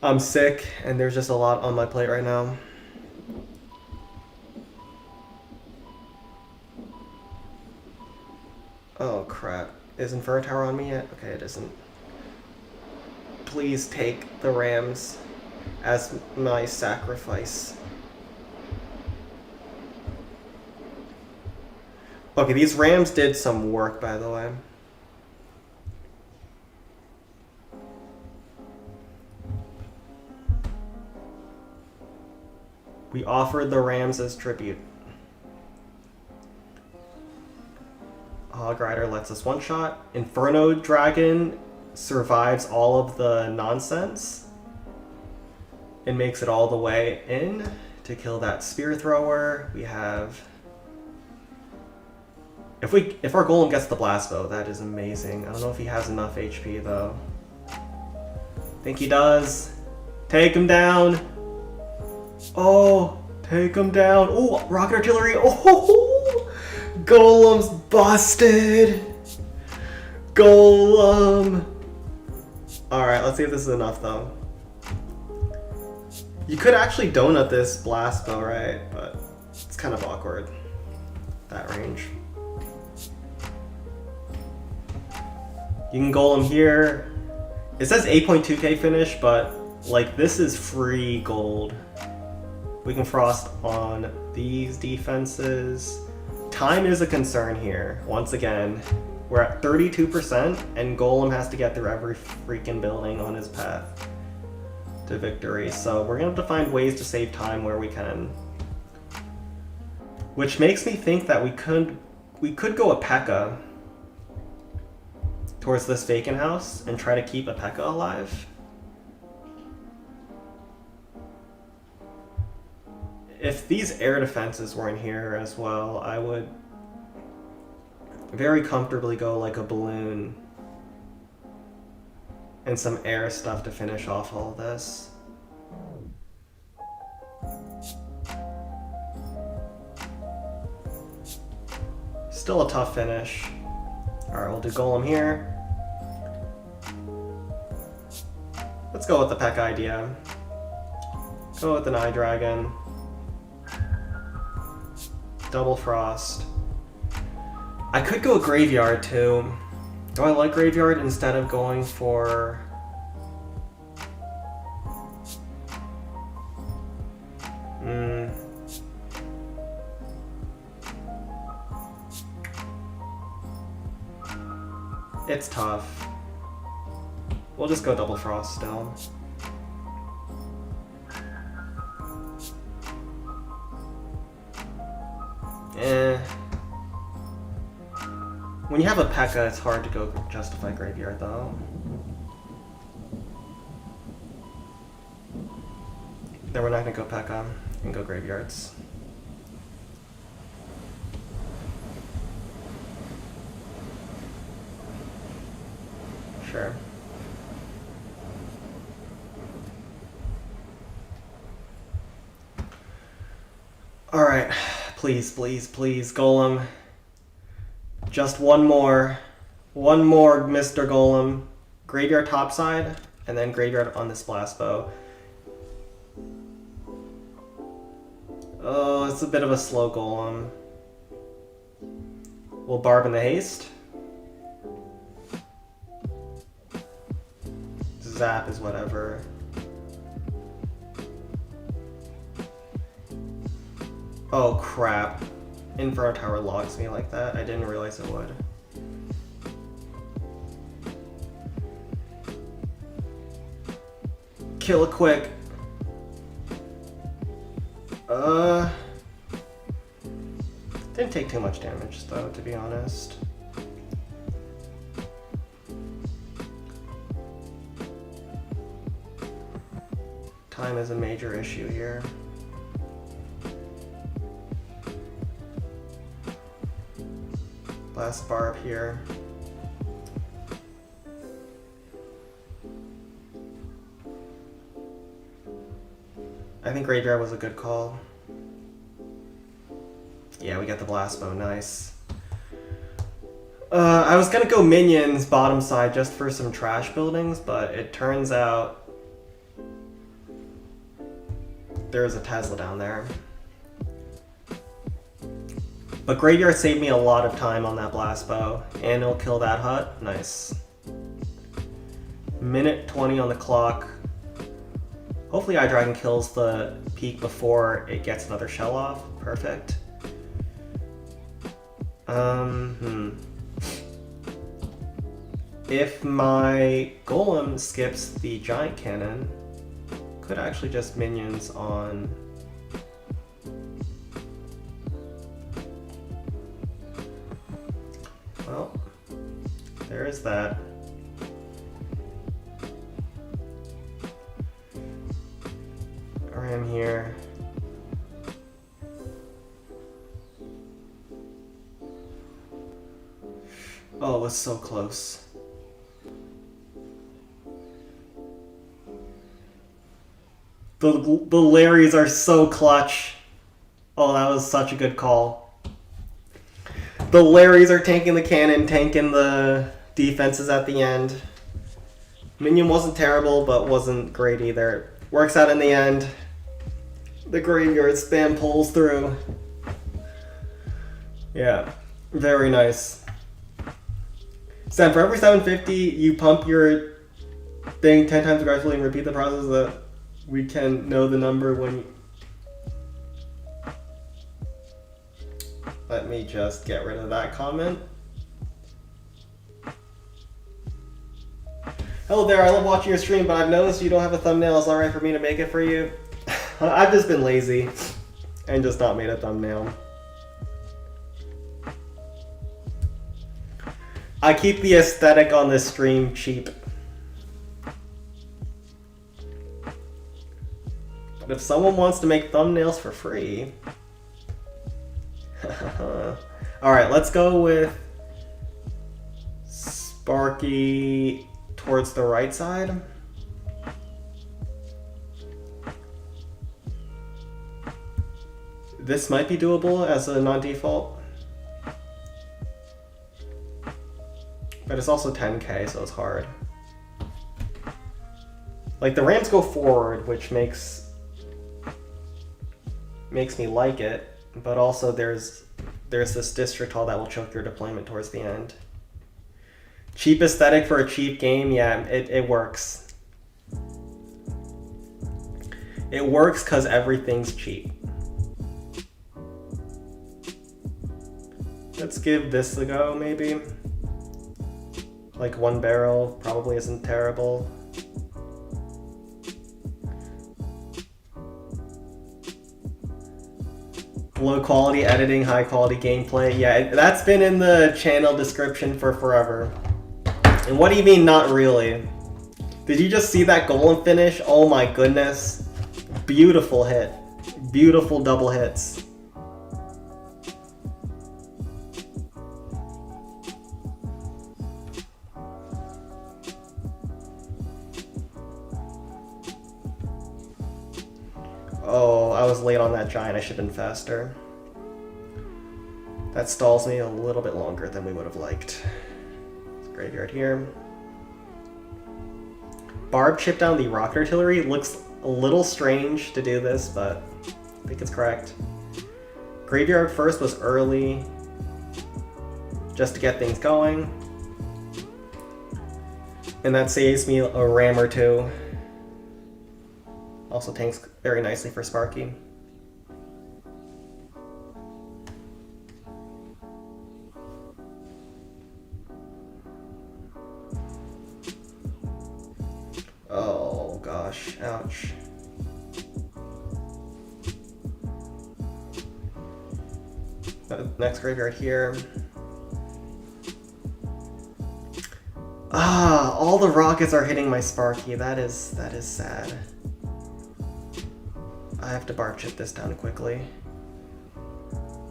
I'm sick and there's just a lot on my plate right now. Oh crap. Is Inferno Tower on me yet? Okay, it isn't. Please take the Rams as my sacrifice. Okay, these Rams did some work, by the way. We offered the Rams as tribute. Hog Rider lets us one-shot. Inferno Dragon survives all of the nonsense and makes it all the way in to kill that Spear Thrower. We have... If our Golem gets the Blast Bow, that is amazing. I don't know if he has enough HP though. I think he does. Take him down. Oh, take him down. Oh, Rocket Artillery. Oh, Golem's busted. Golem. Alright, let's see if this is enough though. You could actually donut this Blast Bow, right? But it's kind of awkward. That range. You can Golem here. It says 8.2k finish, but like this is free gold. We can Frost on these defenses. Time is a concern here. Once again, we're at 32% and Golem has to get through every freaking building on his path to victory. So we're gonna have to find ways to save time where we can. Which makes me think that we could go a P.E.K.K.A. towards this vacant house and try to keep a P.E.K.K.A. alive. If these air defenses weren't here as well, I would very comfortably go like a balloon and some air stuff to finish off all this. Still a tough finish. Alright, we'll do Golem here. Let's go with the P.E.K.K.A. idea. Go with an Eye Dragon. Double Frost. I could go Graveyard too. Do I like Graveyard instead of going for... It's tough. We'll just go Double Frost still. When you have a P.E.K.K.A, it's hard to go justify Graveyard though. Then we're not gonna go P.E.K.K.A and go Graveyards. Sure. Alright, please, please, please, Golem. Just one more. One more, Mr. Golem. Graveyard topside, and then Graveyard on this Blast Bow. Oh, it's a bit of a slow Golem. We'll Barb in the haste. Zap is whatever. Oh crap. Inferno Tower logs me like that. I didn't realize it would. Kill it quick. Didn't take too much damage though, to be honest. Time is a major issue here. Last Barb here. I think Graveyard was a good call. Yeah, we got the Blast Bow, nice. I was gonna go Minions bottom side just for some trash buildings, but it turns out there's a Tesla down there. But Graveyard saved me a lot of time on that Blast Bow, and it'll kill that hut. Nice. Minute 20 on the clock. Hopefully Eye Dragon kills the peak before it gets another shell off. Perfect. If my Golem skips the Giant Cannon, could actually just Minions on... Well, there is that. Around here. Oh, it was so close. The Larrys are so clutch. Oh, that was such a good call. The Larrys are tanking the cannon, tanking the defenses at the end. Minion wasn't terrible, but wasn't great either. Works out in the end. The graveyard spam pulls through. Yeah, very nice. Sam, for every 750, you pump your thing 10 times aggressively and repeat the process so that we can know the number when you... Let me just get rid of that comment. Hello there, I love watching your stream, but I've noticed you don't have a thumbnail. Is it alright for me to make it for you? I've just been lazy and just not made a thumbnail. I keep the aesthetic on this stream cheap. But if someone wants to make thumbnails for free... Alright, let's go with Sparky towards the right side. This might be doable as a non-default. But it's also 10k, so it's hard. Like, the Rams go forward, which makes me like it, but also there's this district hall that will choke your deployment towards the end. Cheap aesthetic for a cheap game, yeah, it works. It works because everything's cheap. Let's give this a go, maybe. Like one barrel probably isn't terrible. Low quality editing, high quality gameplay. Yeah, that's been in the channel description for forever. And what do you mean not really? Did you just see that golem finish? Oh my goodness. Beautiful hit. Beautiful double hits. Oh, I was late on that giant. I should have been faster. That stalls me a little bit longer than we would have liked. Graveyard here. Barb chip down the rocket artillery. Looks a little strange to do this, but I think it's correct. Graveyard first was early, just to get things going. And that saves me a ram or two. Also tanks very nicely for Sparky. Oh gosh, ouch. Next graveyard here. Ah, all the rockets are hitting my Sparky. That is sad. I have to barb chip this down quickly. I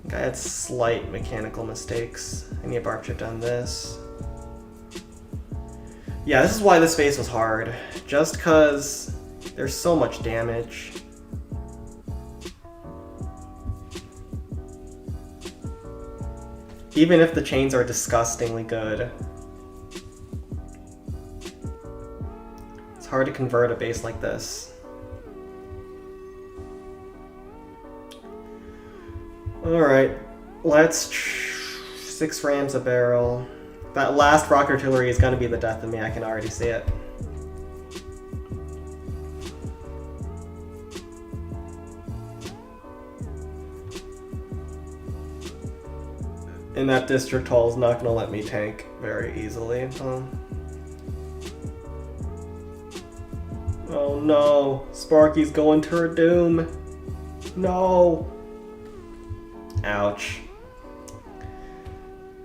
think I had slight mechanical mistakes. I need a barb chip down this. Yeah, this is why this phase was hard. Just because there's so much damage. Even if the chains are disgustingly good. It's hard to convert a base like this. Alright, let's 6 rams a barrel. That last rock artillery is going to be the death of me, I can already see it. And that district hall is not going to let me tank very easily. Oh no, Sparky's going to her doom. No. Ouch.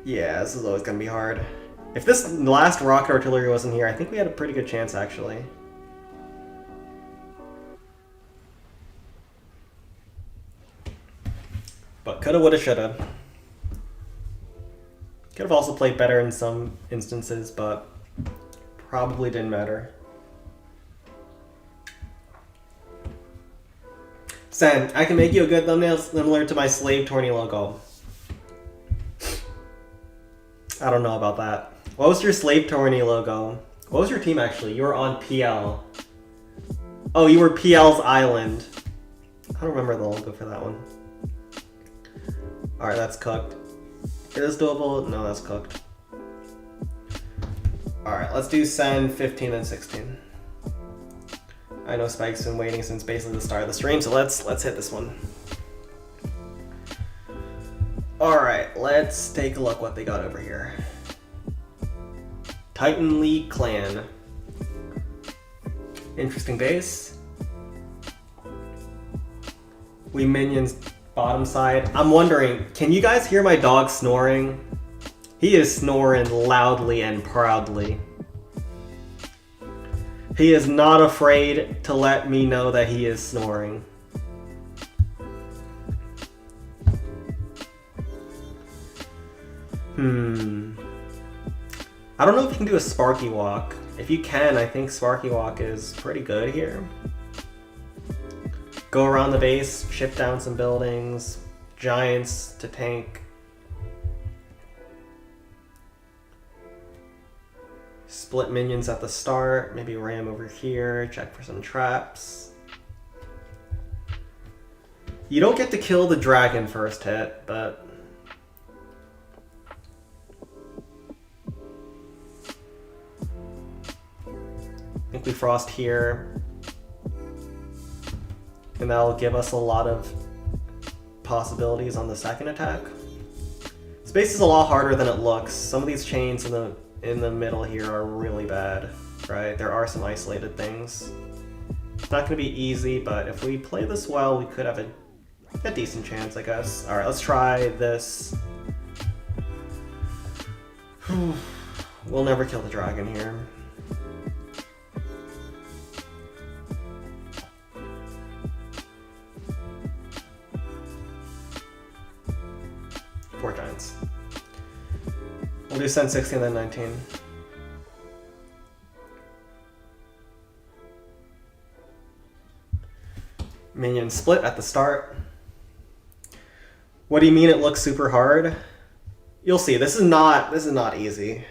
Yeah, this is always gonna be hard. If this last rocket artillery wasn't here, I think we had a pretty good chance, actually. But coulda, woulda, shoulda. Could have also played better in some instances, but probably didn't matter. Sen, I can make you a good thumbnail similar to my slave tourney logo. I don't know about that. What was your slave tourney logo? What was your team actually? You were on PL. Oh, you were PL's Island. I don't remember the logo for that one. Alright, that's cooked. Is this doable? No, that's cooked. Alright, let's do send 15 and 16. I know Spike's been waiting since basically the start of the stream, so let's hit this one. Alright, let's take a look what they got over here. Titan League Clan. Interesting base. We minions bottom side. I'm wondering, can you guys hear my dog snoring? He is snoring loudly and proudly. He is not afraid to let me know that he is snoring. I don't know if you can do a Sparky Walk. If you can, I think Sparky Walk is pretty good here. Go around the base, chip down some buildings, giants to tank. Split minions at the start, maybe ram over here, check for some traps. You don't get to kill the dragon first hit, but... I think we frost here. And that'll give us a lot of possibilities on the second attack. Space is a lot harder than it looks. Some of these chains in the middle here are really bad, right? There are some isolated things. It's not going to be easy, but if we play this well, we could have a decent chance, I guess. Alright, let's try this. We'll never kill the dragon here. Four giants. We'll do send 16 and then 19. Minion split at the start. What do you mean it looks super hard? You'll see. This is not easy.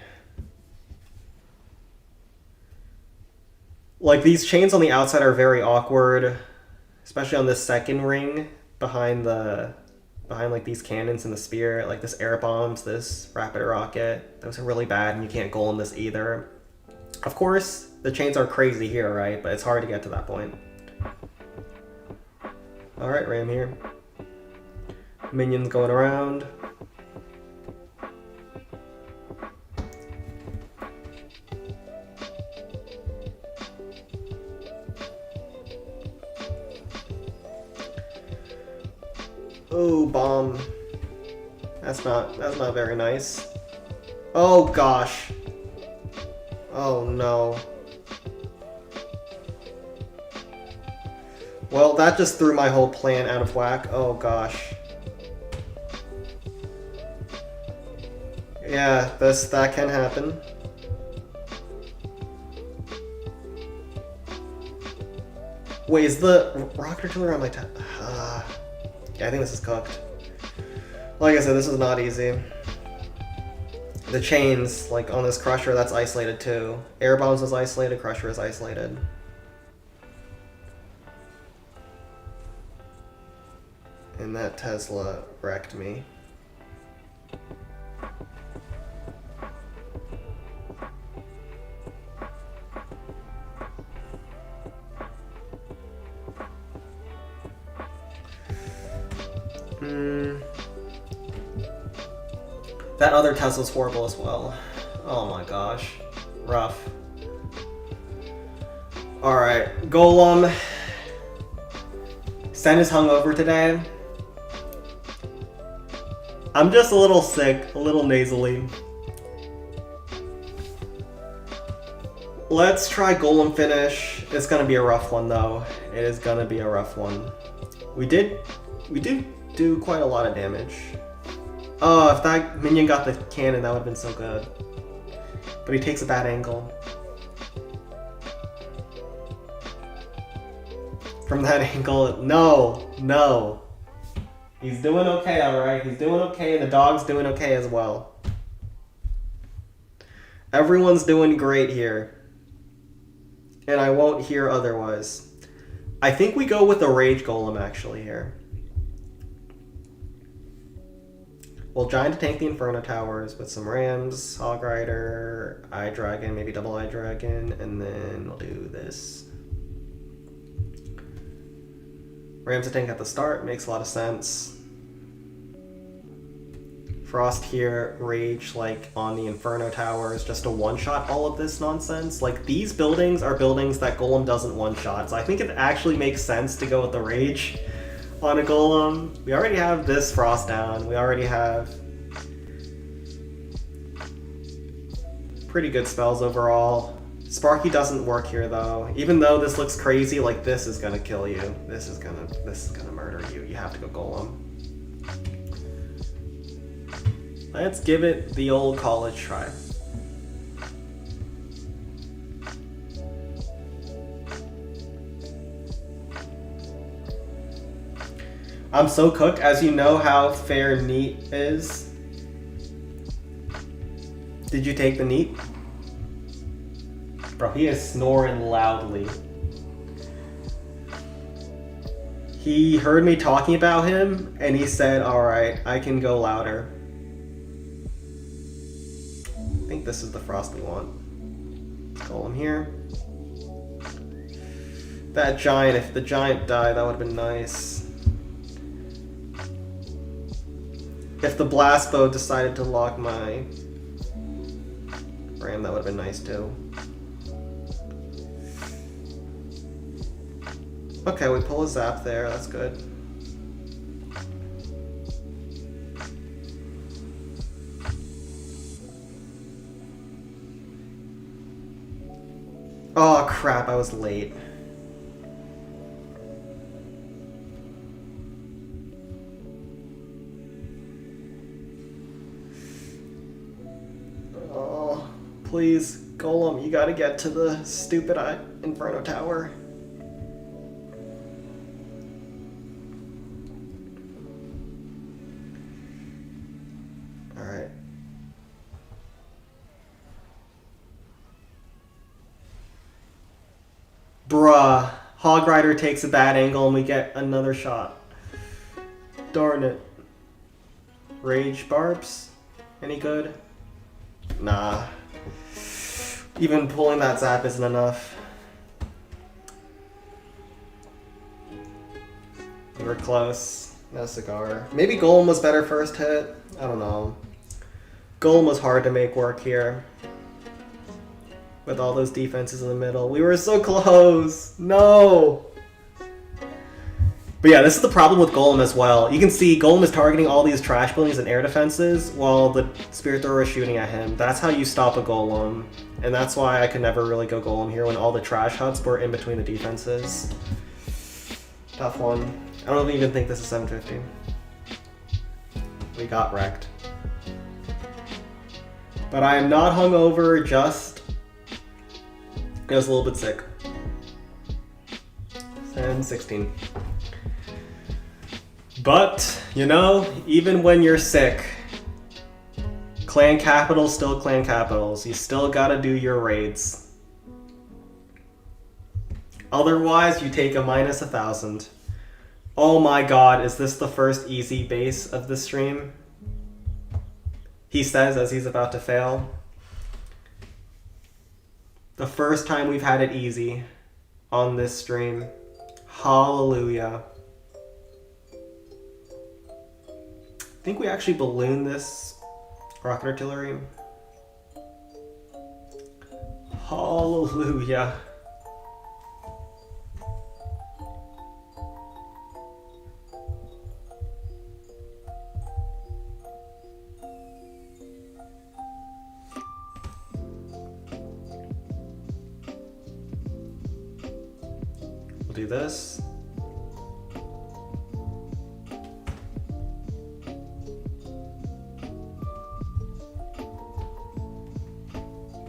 Like, these chains on the outside are very awkward, especially on this second ring behind like these cannons and the spear, like this air bombs, this rapid rocket. Those are really bad and you can't goal in this either. Of course, the chains are crazy here, right? But it's hard to get to that point. Alright, ram here. Minions going around. Oh, bomb. That's not very nice. Oh gosh. Oh no. Well, that just threw my whole plan out of whack. Oh gosh. Yeah, that can happen. Wait, is the rocket artillery on my yeah, I think this is cooked. Like I said, this is not easy. The chains, like on this crusher, that's isolated too. Air bombs is isolated, crusher is isolated. And that Tesla wrecked me. That other Tesla's horrible as well. Oh my gosh. Rough. Alright, Golem. Sen is hungover today. I'm just a little sick, a little nasally. Let's try Golem finish. It's gonna be a rough one though. It is gonna be a rough one. We did do quite a lot of damage. Oh, if that minion got the cannon, that would have been so good. But he takes a bad angle. From that angle, no. He's doing okay, alright. He's doing okay, and the dog's doing okay as well. Everyone's doing great here. And I won't hear otherwise. I think we go with the Rage Golem, actually, here. We'll Giant to tank the Inferno Towers with some Rams, Hog Rider, Eye Dragon, maybe double Eye Dragon, and then we'll do this. Rams to tank at the start makes a lot of sense. Frost here, Rage like on the Inferno Towers, just to one-shot all of this nonsense. Like, these buildings are buildings that Golem doesn't one-shot, so I think it actually makes sense to go with the Rage on a Golem. We already have this Frost down. We already have pretty good spells overall. Sparky doesn't work here though. Even though this looks crazy, like this is gonna kill you. This is gonna murder you. You have to go Golem. Let's give it the old college try. I'm so cooked, as you know how fair Neat is. Did you take the Neat? Bro, he is snoring loudly. He heard me talking about him, and he said, alright, I can go louder. I think this is the Frost we want. Let's call him here. That Giant, if the Giant died, that would have been nice. If the Blast Bow decided to lock my Ram, that would have been nice too. Okay, we pull a Zap there, that's good. Oh crap, I was late. Oh, please, Golem, you gotta get to the stupid Inferno Tower. Alright. Bruh, Hog Rider takes a bad angle and we get another shot. Darn it. Rage Barbs? Any good? Nah. Even pulling that Zap isn't enough. We were close. No cigar. Maybe Golem was better first hit? I don't know. Golem was hard to make work here. With all those defenses in the middle. We were so close! No! But yeah, this is the problem with Golem as well. You can see Golem is targeting all these trash buildings and air defenses while the Spirit Thrower is shooting at him. That's how you stop a Golem. And that's why I could never really go Golem here when all the trash huts were in between the defenses. Tough one. I don't even think this is 750. We got wrecked. But I am not hungover, just I was a little bit sick. 10-16. But, you know, even when you're sick, clan capitals still clan capitals. You still gotta do your raids. Otherwise, you take a minus 1,000. Oh my god, is this the first easy base of the stream? He says as he's about to fail. The first time we've had it easy on this stream. Hallelujah. I think we actually balloon this rocket artillery. Hallelujah. do this.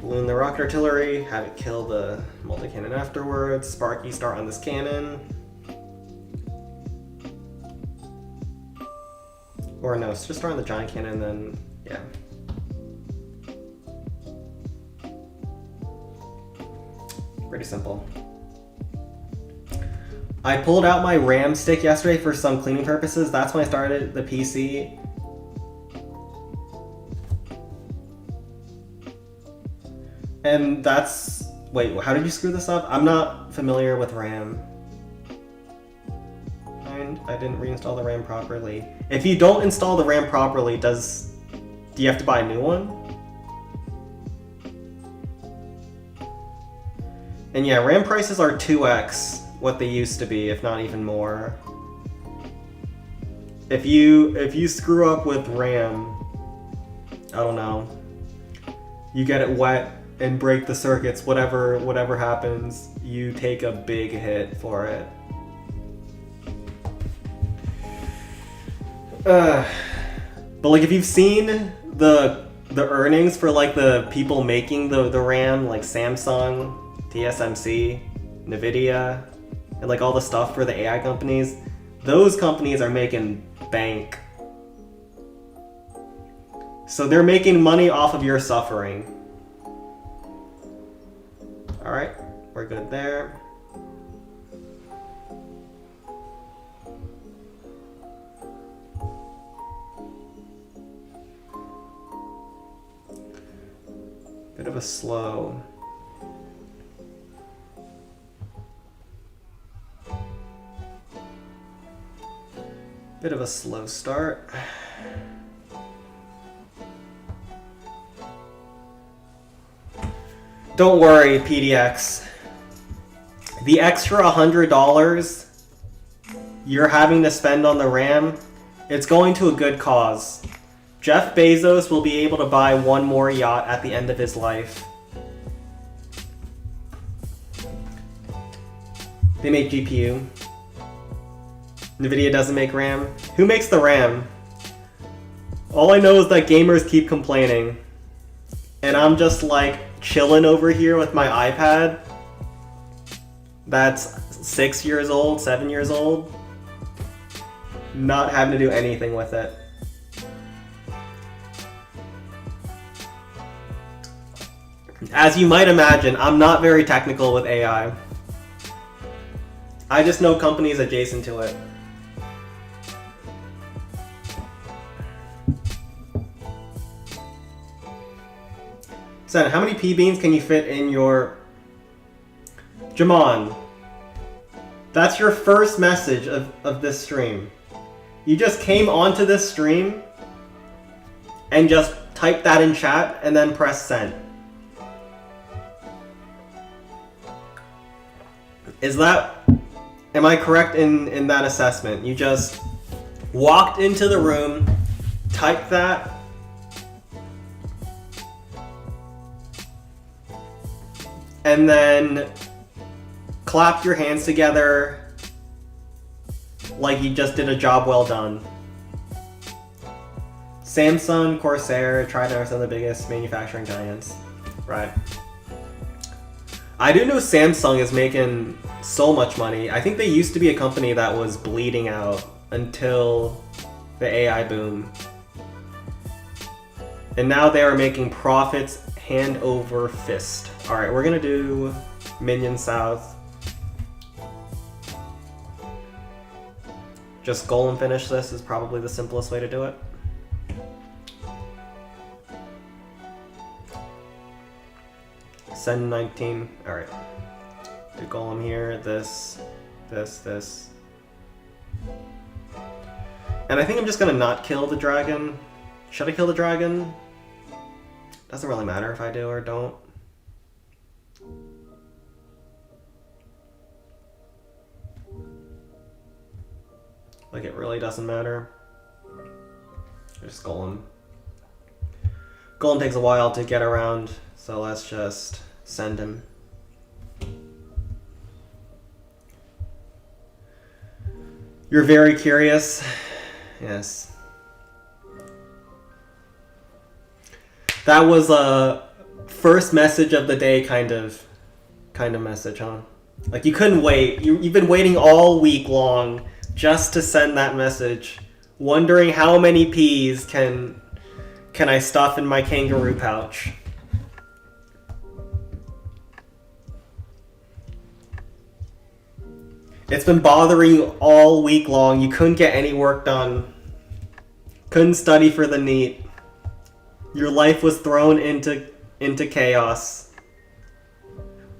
Balloon the rocket artillery, have it kill the multi-cannon afterwards. Sparky start on this cannon. Or no, just start on the giant cannon, then yeah. Pretty simple. I pulled out my RAM stick yesterday for some cleaning purposes. That's when I started the PC. And that's... Wait, how did you screw this up? I'm not familiar with RAM. And I didn't reinstall the RAM properly. If you don't install the RAM properly, do you have to buy a new one? And yeah, RAM prices are 2x what they used to be, if not even more. If you screw up with RAM, I don't know, you get it wet and break the circuits, whatever happens, you take a big hit for it. But like, if you've seen the earnings for like the people making the RAM, like Samsung, TSMC, Nvidia, and like all the stuff for the AI companies, those companies are making bank. So they're making money off of your suffering. Alright, we're good there. Bit of a slow. Bit of a slow start. Don't worry, PDX. The extra $100 you're having to spend on the RAM, it's going to a good cause. Jeff Bezos will be able to buy one more yacht at the end of his life. They make GPU. Nvidia doesn't make RAM. Who makes the RAM? All I know is that gamers keep complaining. And I'm just like chilling over here with my iPad. That's 6 years old, 7 years old. Not having to do anything with it. As you might imagine, I'm not very technical with AI. I just know companies adjacent to it. Sen, how many P-beans can you fit in your... Jamon, that's your first message of this stream. You just came onto this stream and just typed that in chat and then press send. Is that... Am I correct in that assessment? You just walked into the room, typed that, and then clapped your hands together like you just did a job well done. Samsung, Corsair, Trident are some of the biggest manufacturing giants. Right. I do know Samsung is making so much money. I think they used to be a company that was bleeding out until the AI boom. And now they are making profits hand over fist. Alright, we're gonna do Minion South. Just golem finish this is probably the simplest way to do it. Send 19. Alright. Do golem here, this. And I think I'm just gonna not kill the dragon. Should I kill the dragon? Doesn't really matter if I do or don't. Like, it really doesn't matter. Just golem. Golem takes a while to get around, so let's just send him. You're very curious. Yes. That was a first message of the day kind of message, huh? Like you couldn't wait. You've been waiting all week long just to send that message, wondering how many peas can I stuff in my kangaroo pouch. It's been bothering you all week long. You couldn't get any work done. Couldn't study for the NEET. Your life was thrown into chaos.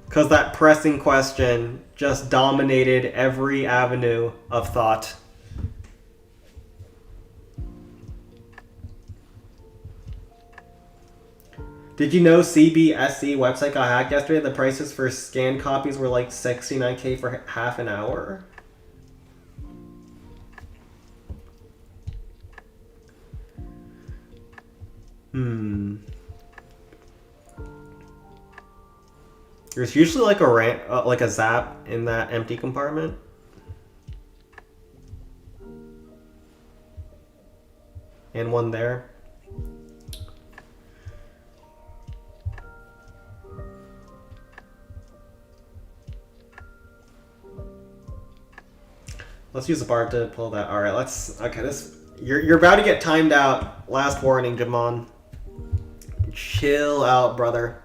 Because that pressing question just dominated every avenue of thought. Did you know CBSE website got hacked yesterday? The prices for scanned copies were like $69K for half an hour. There's usually like a zap in that empty compartment. And one there. Let's use a bar to pull that. All right, you're about to get timed out. Last warning, Jamon. Chill out, brother.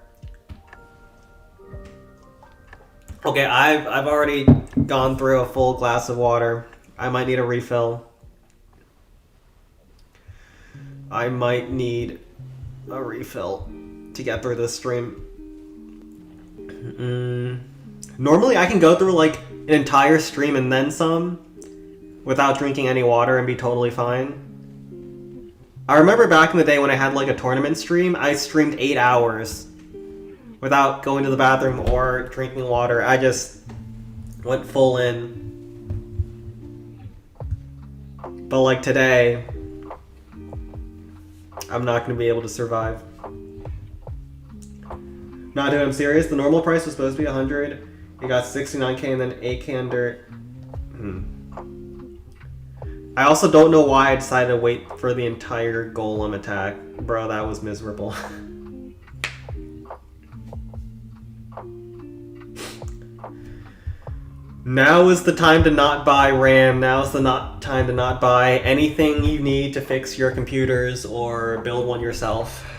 Okay, I've already gone through a full glass of water. I might need a refill. To get through this stream. Normally I can go through like an entire stream and then some without drinking any water and be totally fine. I remember back in the day when I had like a tournament stream, I streamed 8 hours without going to the bathroom or drinking water. I just went full in. But like today, I'm not going to be able to survive. Not dude, I'm serious. The normal price was supposed to be 100. It got 69K and then 8K under. I also don't know why I decided to wait for the entire golem attack. Bro, that was miserable. Now is the time to not buy RAM. Now is the time to not buy anything you need to fix your computers or build one yourself.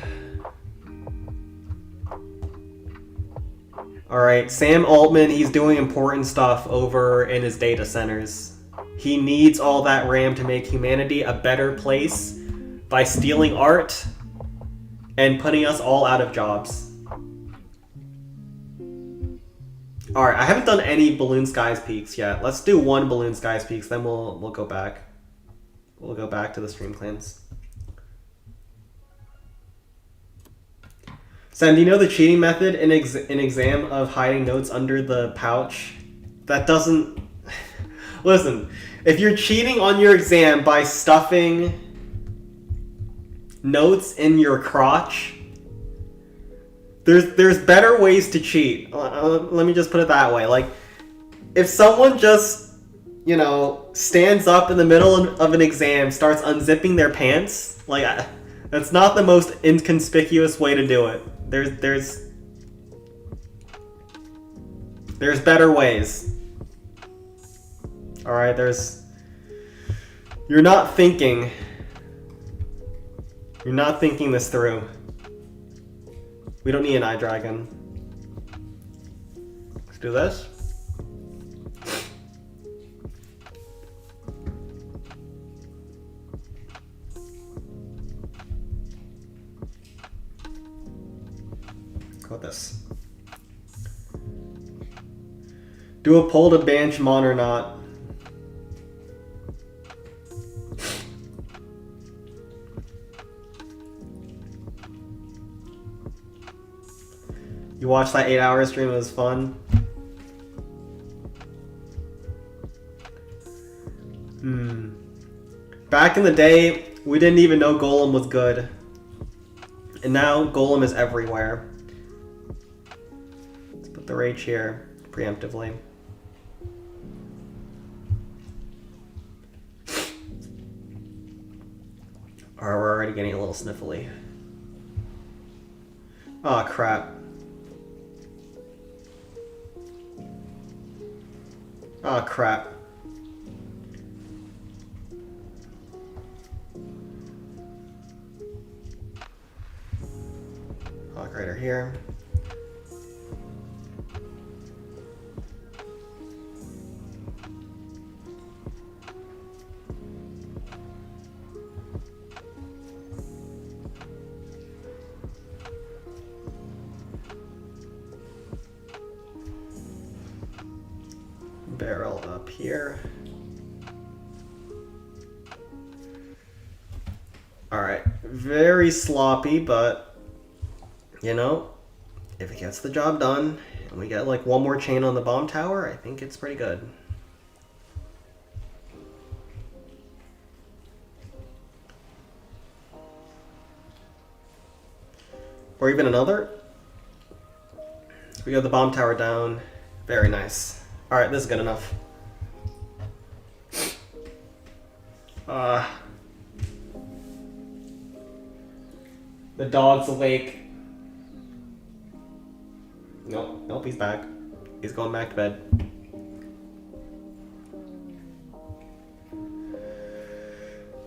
Alright, Sam Altman, he's doing important stuff over in his data centers. He needs all that RAM to make humanity a better place by stealing art and putting us all out of jobs. Alright, I haven't done any Balloon Skies Peaks yet. Let's do one Balloon Skies Peaks, then we'll go back. We'll go back to the stream clans. Sam, do you know the cheating method in exam of hiding notes under the pouch? That doesn't... Listen, if you're cheating on your exam by stuffing notes in your crotch, there's better ways to cheat. Let me just put it that way. Like, if someone just, stands up in the middle of an exam, starts unzipping their pants, like, that's not the most inconspicuous way to do it. There's better ways. Alright, you're not thinking this through. We don't need an eye dragon. Let's do this. Go with this. Do a poll to ban Shimon or not. You watched that 8-hour stream, it was fun. Back in the day, we didn't even know Golem was good. And now Golem is everywhere. Let's put the rage here, preemptively. Or we're already getting a little sniffly. Oh crap. Oh crap. Lock right here. Barrel up here. Alright, very sloppy, but you know, if it gets the job done and we get like one more chain on the bomb tower, I think it's pretty good. Or even another. We got the bomb tower down. Very nice. Alright, this is good enough. The dog's awake. Nope, he's back. He's going back to bed.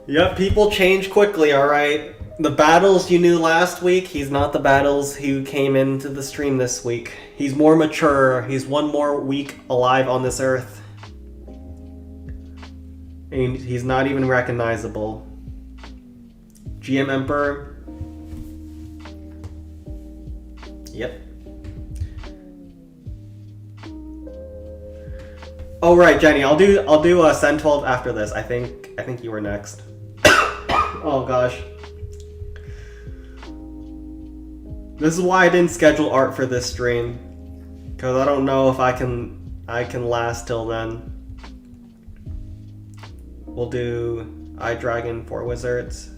Yep, people change quickly, alright? The battles you knew last week, he's not the battles who came into the stream this week. He's more mature. He's one more week alive on this earth. And he's not even recognizable. GM Emperor. Yep. Oh right, Jenny, I'll do Sen 12 after this. I think you were next. Oh gosh. This is why I didn't schedule art for this stream, because I don't know if I can last till then. We'll do iDragon 4 Wizards.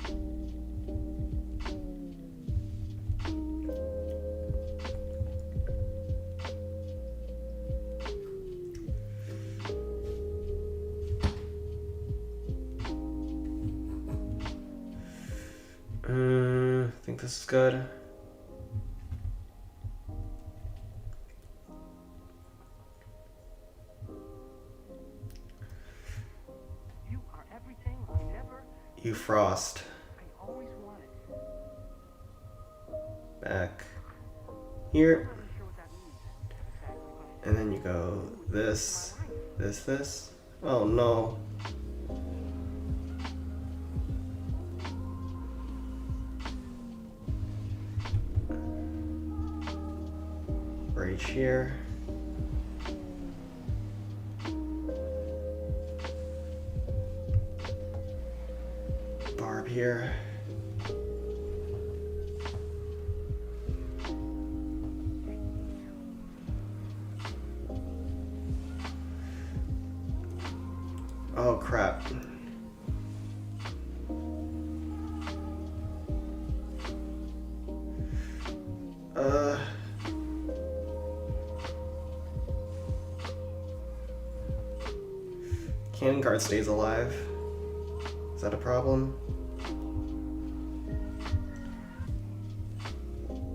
I think this is good. You frost. Back here. And then you go this. Oh no. Right here. Barb here. Oh crap. Cannon card stays alive. Is that a problem?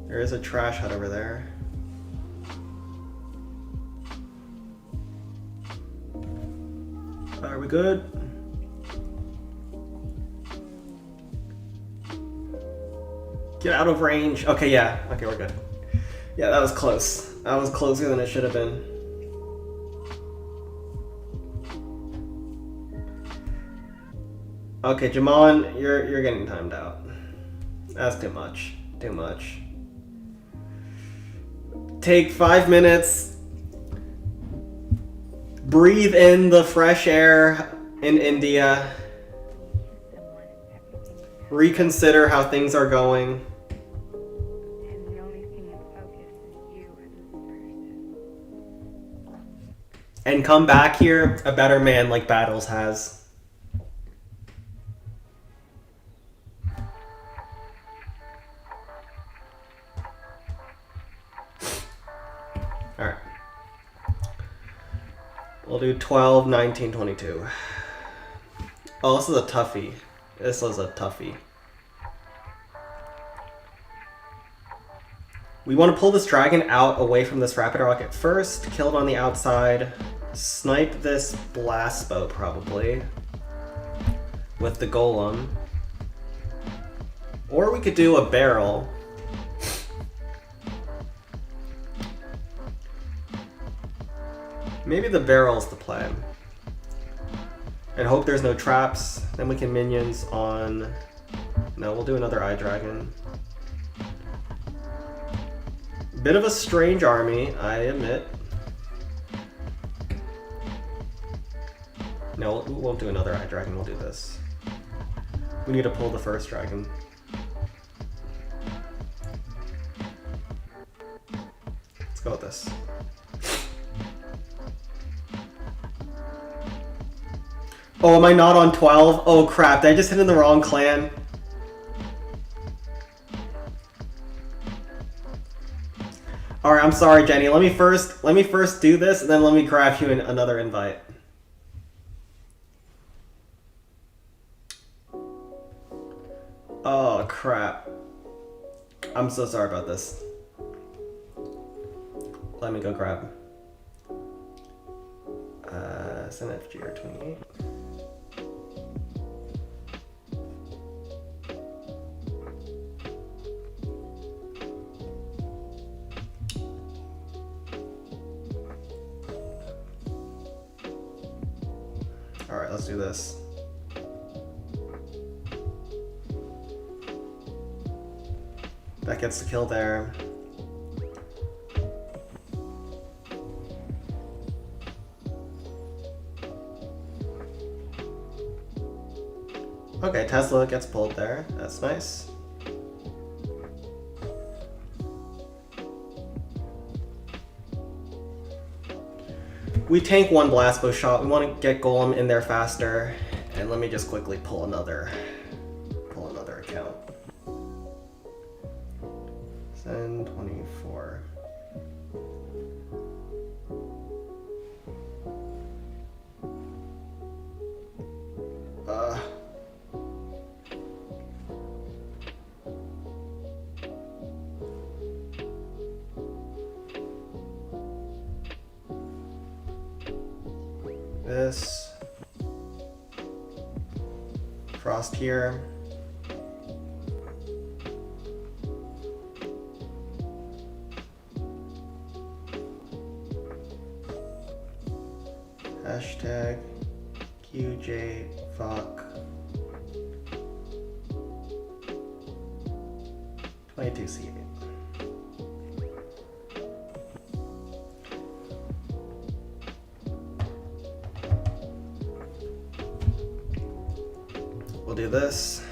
There is a trash hut over there. Are we good? Get out of range. Okay, yeah. Okay, we're good. Yeah, that was close. That was closer than it should have been. Okay, Jamon, you're getting timed out. That's too much. Too much. Take 5 minutes. Breathe in the fresh air in India. Reconsider how things are going. And come back here a better man like Battles has. Alright. We'll do 12, 19, 22. Oh, this is a toughie. This was a toughie. We want to pull this dragon out away from this rapid rocket first, kill it on the outside, snipe this blast boat probably with the golem. Or we could do a barrel. Maybe the barrel's the play. And hope there's no traps. Then we can minions on... No, we'll do another eye dragon. Bit of a strange army, I admit. No, we won't do another eye dragon, we'll do this. We need to pull the first dragon. Let's go with this. Oh, am I not on 12? Oh crap, did I just hit in the wrong clan? Alright, I'm sorry, Jenny. Let me first do this, and then let me grab you another invite. Oh crap. I'm so sorry about this. Let me go grab. Send FGR 28. Alright, let's do this. That gets the kill there. Okay, Tesla gets pulled there. That's nice. We tank one blast bow shot. We want to get Golem in there faster. And let me just quickly pull another account. Send 24. This. Frost here. Hashtag QJ fuck 22C8. We'll do this.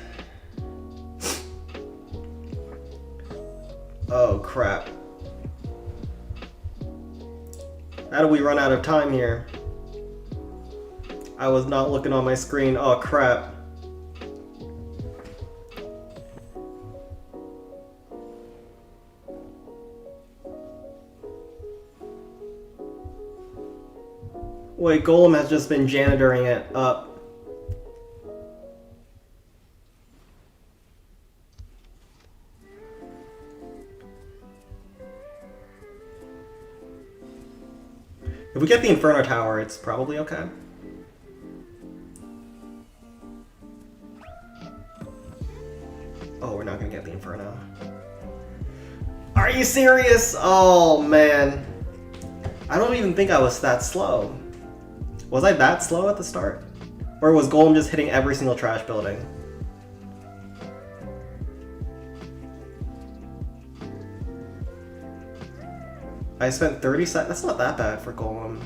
Oh crap. How do we run out of time here? I was not looking on my screen. Oh crap. Wait, Golem has just been janitoring it up. If we get the Inferno Tower, it's probably okay. Oh, we're not gonna get the Inferno. Are you serious? Oh man. I don't even think I was that slow. Was I that slow at the start? Or was Golem just hitting every single trash building? I spent 30 seconds. That's not that bad for Golem.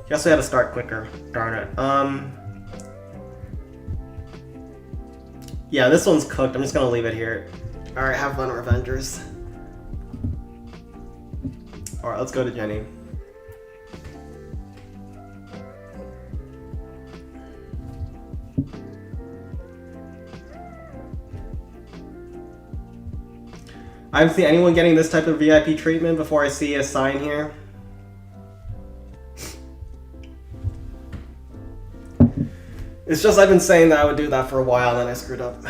Guess we had to start quicker. Darn it. Yeah, this one's cooked. I'm just gonna leave it here. Alright, have fun, Revengers. Alright, let's go to Jenny. I haven't seen anyone getting this type of VIP treatment before I see a sign here. It's just I've been saying that I would do that for a while and then I screwed up.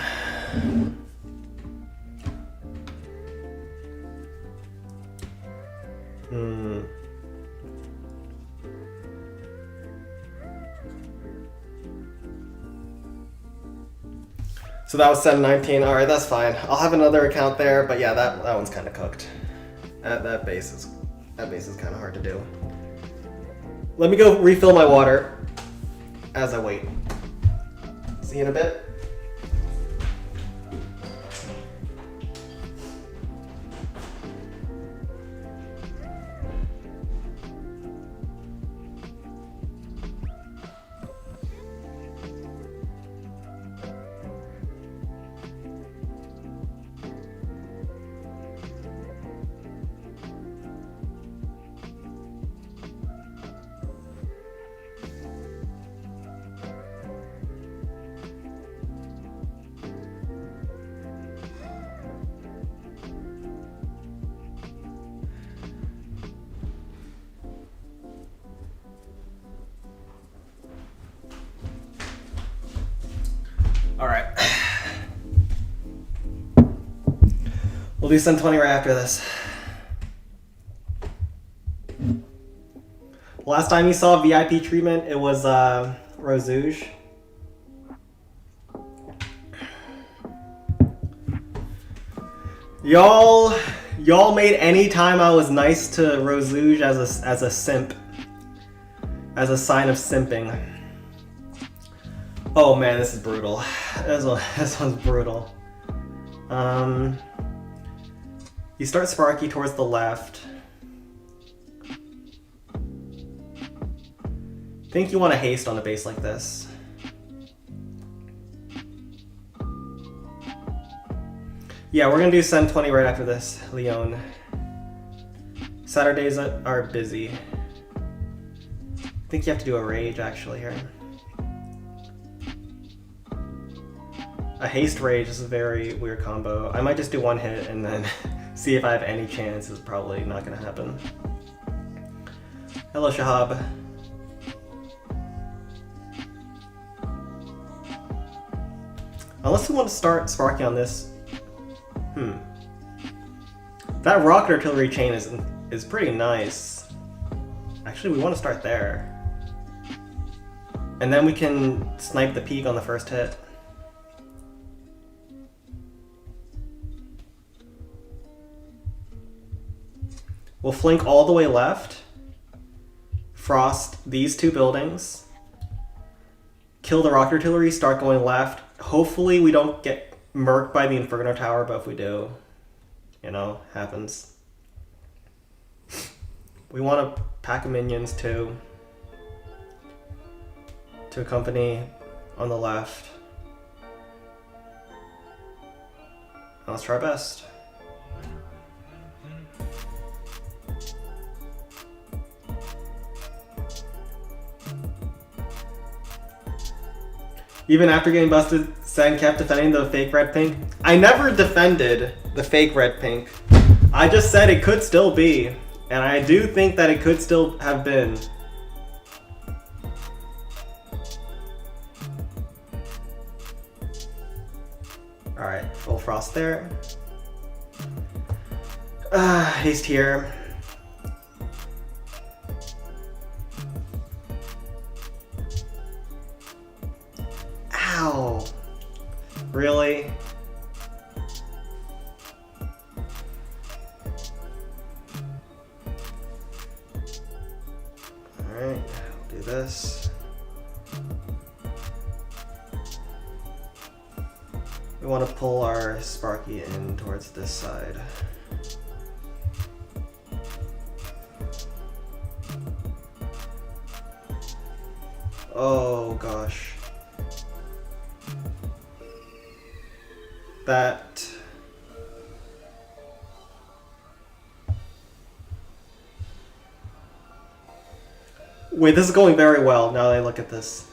So that was 719. All right, that's fine. I'll have another account there, but yeah, that one's kind of cooked. That base is kind of hard to do. Let me go refill my water as I wait. See you in a bit. All right. We'll do 720 right after this. Last time you saw VIP treatment, it was Rosouge. Y'all made any time I was nice to Rosouge as a simp, as a sign of simping. Oh man, this is brutal. This one's brutal. You start Sparky towards the left. I think you want to haste on a base like this. Yeah, we're gonna do 720 right after this, Leon. Saturdays are busy. I think you have to do a rage actually here. A haste rage is a very weird combo. I might just do one hit and then see if I have any chance. It's probably not gonna happen. Hello, Shahab. Unless we want to start Sparky on this. That rocket artillery chain is pretty nice. Actually, we want to start there. And then we can snipe the peak on the first hit. We'll flank all the way left, frost these two buildings, kill the rocket artillery, start going left. Hopefully we don't get murked by the Inferno Tower, but if we do, you know, happens. We want a pack of minions too, to accompany on the left. Let's try our best. Even after getting busted, Sen kept defending the fake red pink. I never defended the fake red pink. I just said it could still be. And I do think that it could still have been. Alright, full frost there. Haste here. Ow. Really? Alright, I'll do this. We want to pull our Sparky in towards this side. Oh gosh. That... Wait, this is going very well now that I look at this.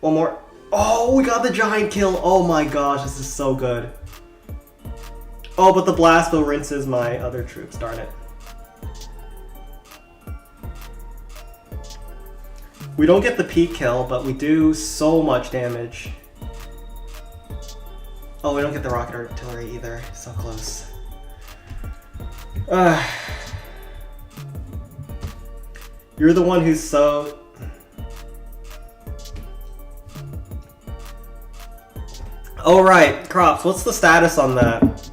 One more. Oh, we got the giant kill. Oh my gosh, this is so good. Oh, but the blast bow rinses my other troops, darn it. We don't get the peak kill, but we do so much damage. Oh, we don't get the rocket artillery either. So close. You're the one who's so... Oh right, Crops, what's the status on that?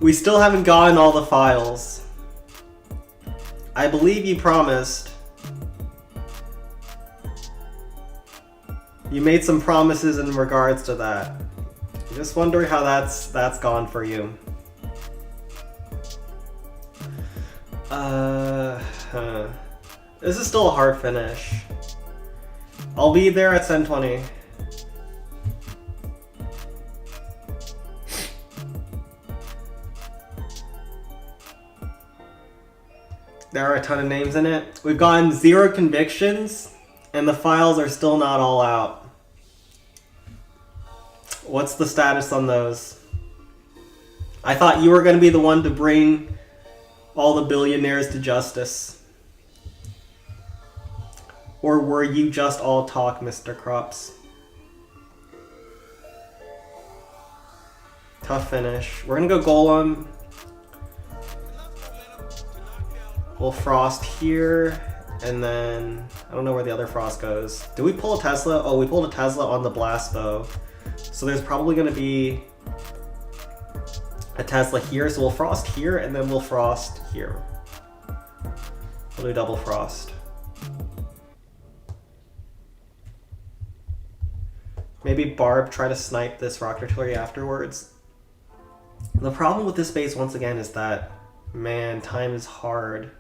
We still haven't gotten all the files. I believe you promised. You made some promises in regards to that. I'm just wondering how that's gone for you. This is still a hard finish. I'll be there at 10:20. There are a ton of names in it. We've gotten 0 convictions, and the files are still not all out. What's the status on those? I thought you were going to be the one to bring all the billionaires to justice. Or were you just all talk, Mr. Crops? Tough finish. We're going to go Golem. We'll Frost here, and then I don't know where the other Frost goes. Did we pull a Tesla? Oh, we pulled a Tesla on the Blast Bow. So there's probably going to be a Tesla here. So we'll Frost here, and then we'll Frost here. We'll do double Frost. Maybe Barb try to snipe this Rocket Artillery afterwards. The problem with this base, once again, is that, man, time is hard.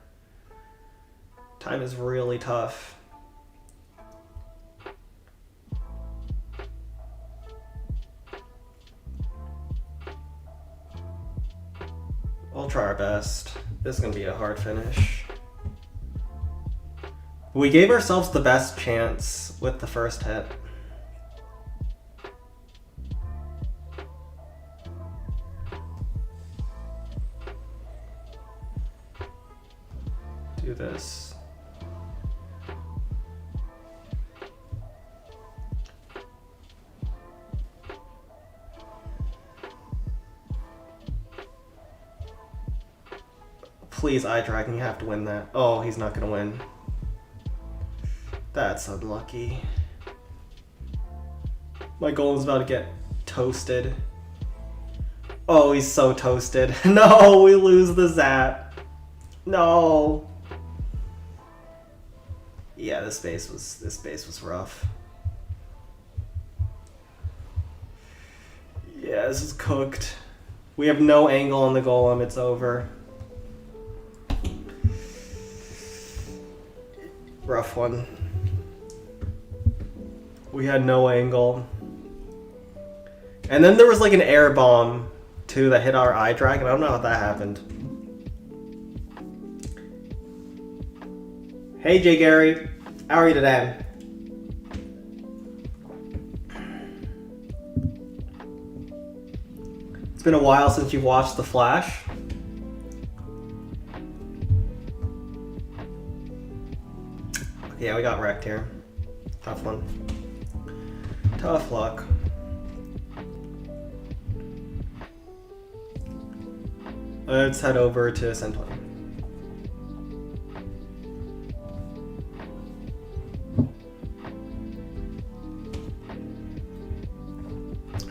Time is really tough. We'll try our best. This is going to be a hard finish. We gave ourselves the best chance with the first hit. Do this. Please, iDragon, you have to win that. Oh, he's not gonna win. That's unlucky. My goal is about to get toasted. Oh, he's so toasted. No, we lose the Zap. No. Yeah, this base was rough. Yeah, this is cooked. We have no angle on the Golem, it's over. Rough one. We had no angle. And then there was like an air bomb too that hit our iDragon. I don't know how that happened. Hey Jay Gary, how are you today? It's been a while since you've watched The Flash. Yeah, we got wrecked here. Tough one. Tough luck. Let's head over to Centoni.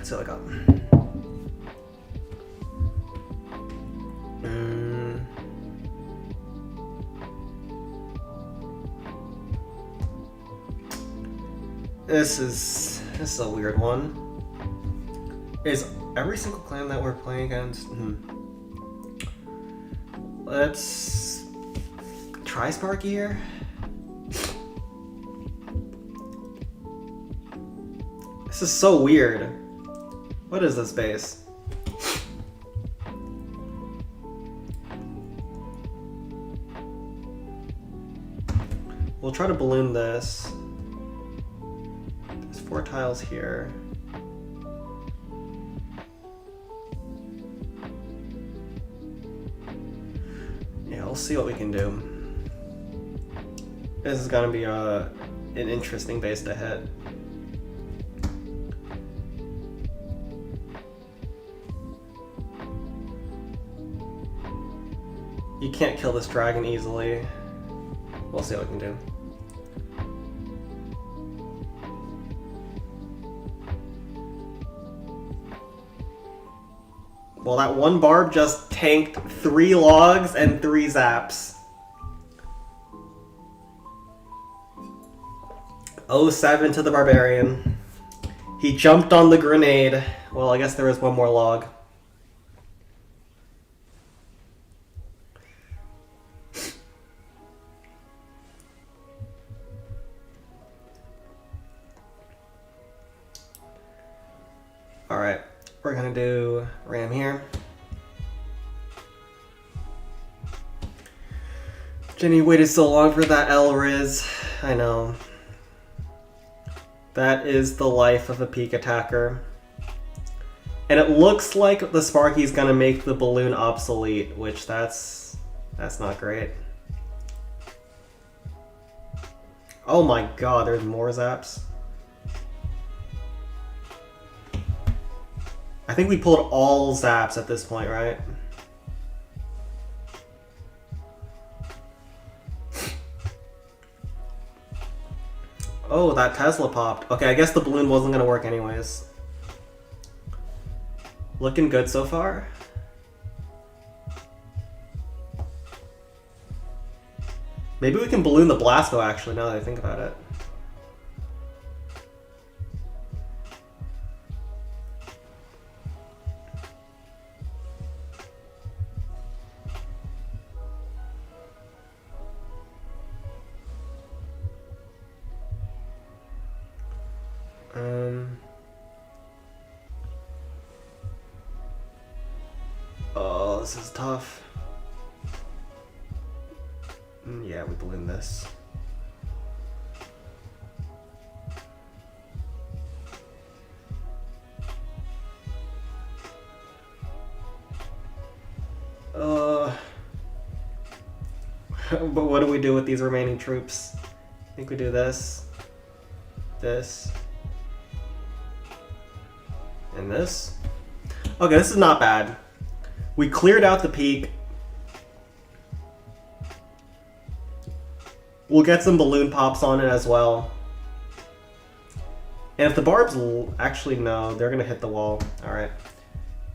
So I got. This is a weird one. Is every single clan that we're playing against? Let's try Sparky here. This is so weird. What is this base? We'll try to balloon this. 4 tiles here. Yeah, we'll see what we can do. This is gonna be an interesting base to hit. You can't kill this dragon easily. We'll see what we can do. Well, that one barb just tanked 3 logs and 3 zaps. 0-7 to the barbarian. He jumped on the grenade. Well, I guess there was one more log. Alright, we're gonna do ram here. Jenny waited so long for that L-Riz. I know. That is the life of a peak attacker. And it looks like the Sparky's gonna make the balloon obsolete, which that's not great. Oh my god, there's more zaps. I think we pulled all zaps at this point, right? Oh, that Tesla popped. Okay, I guess the balloon wasn't gonna work anyways. Looking good so far. Maybe we can balloon the Blasco actually, now that I think about it. Oh, this is tough. Yeah, we balloon this. But what do we do with these remaining troops? I think we do this. This. And this. Okay, this is not bad. We cleared out the peak. We'll get some balloon pops on it as well. And if the barbs actually no, they're gonna hit the wall. Alright.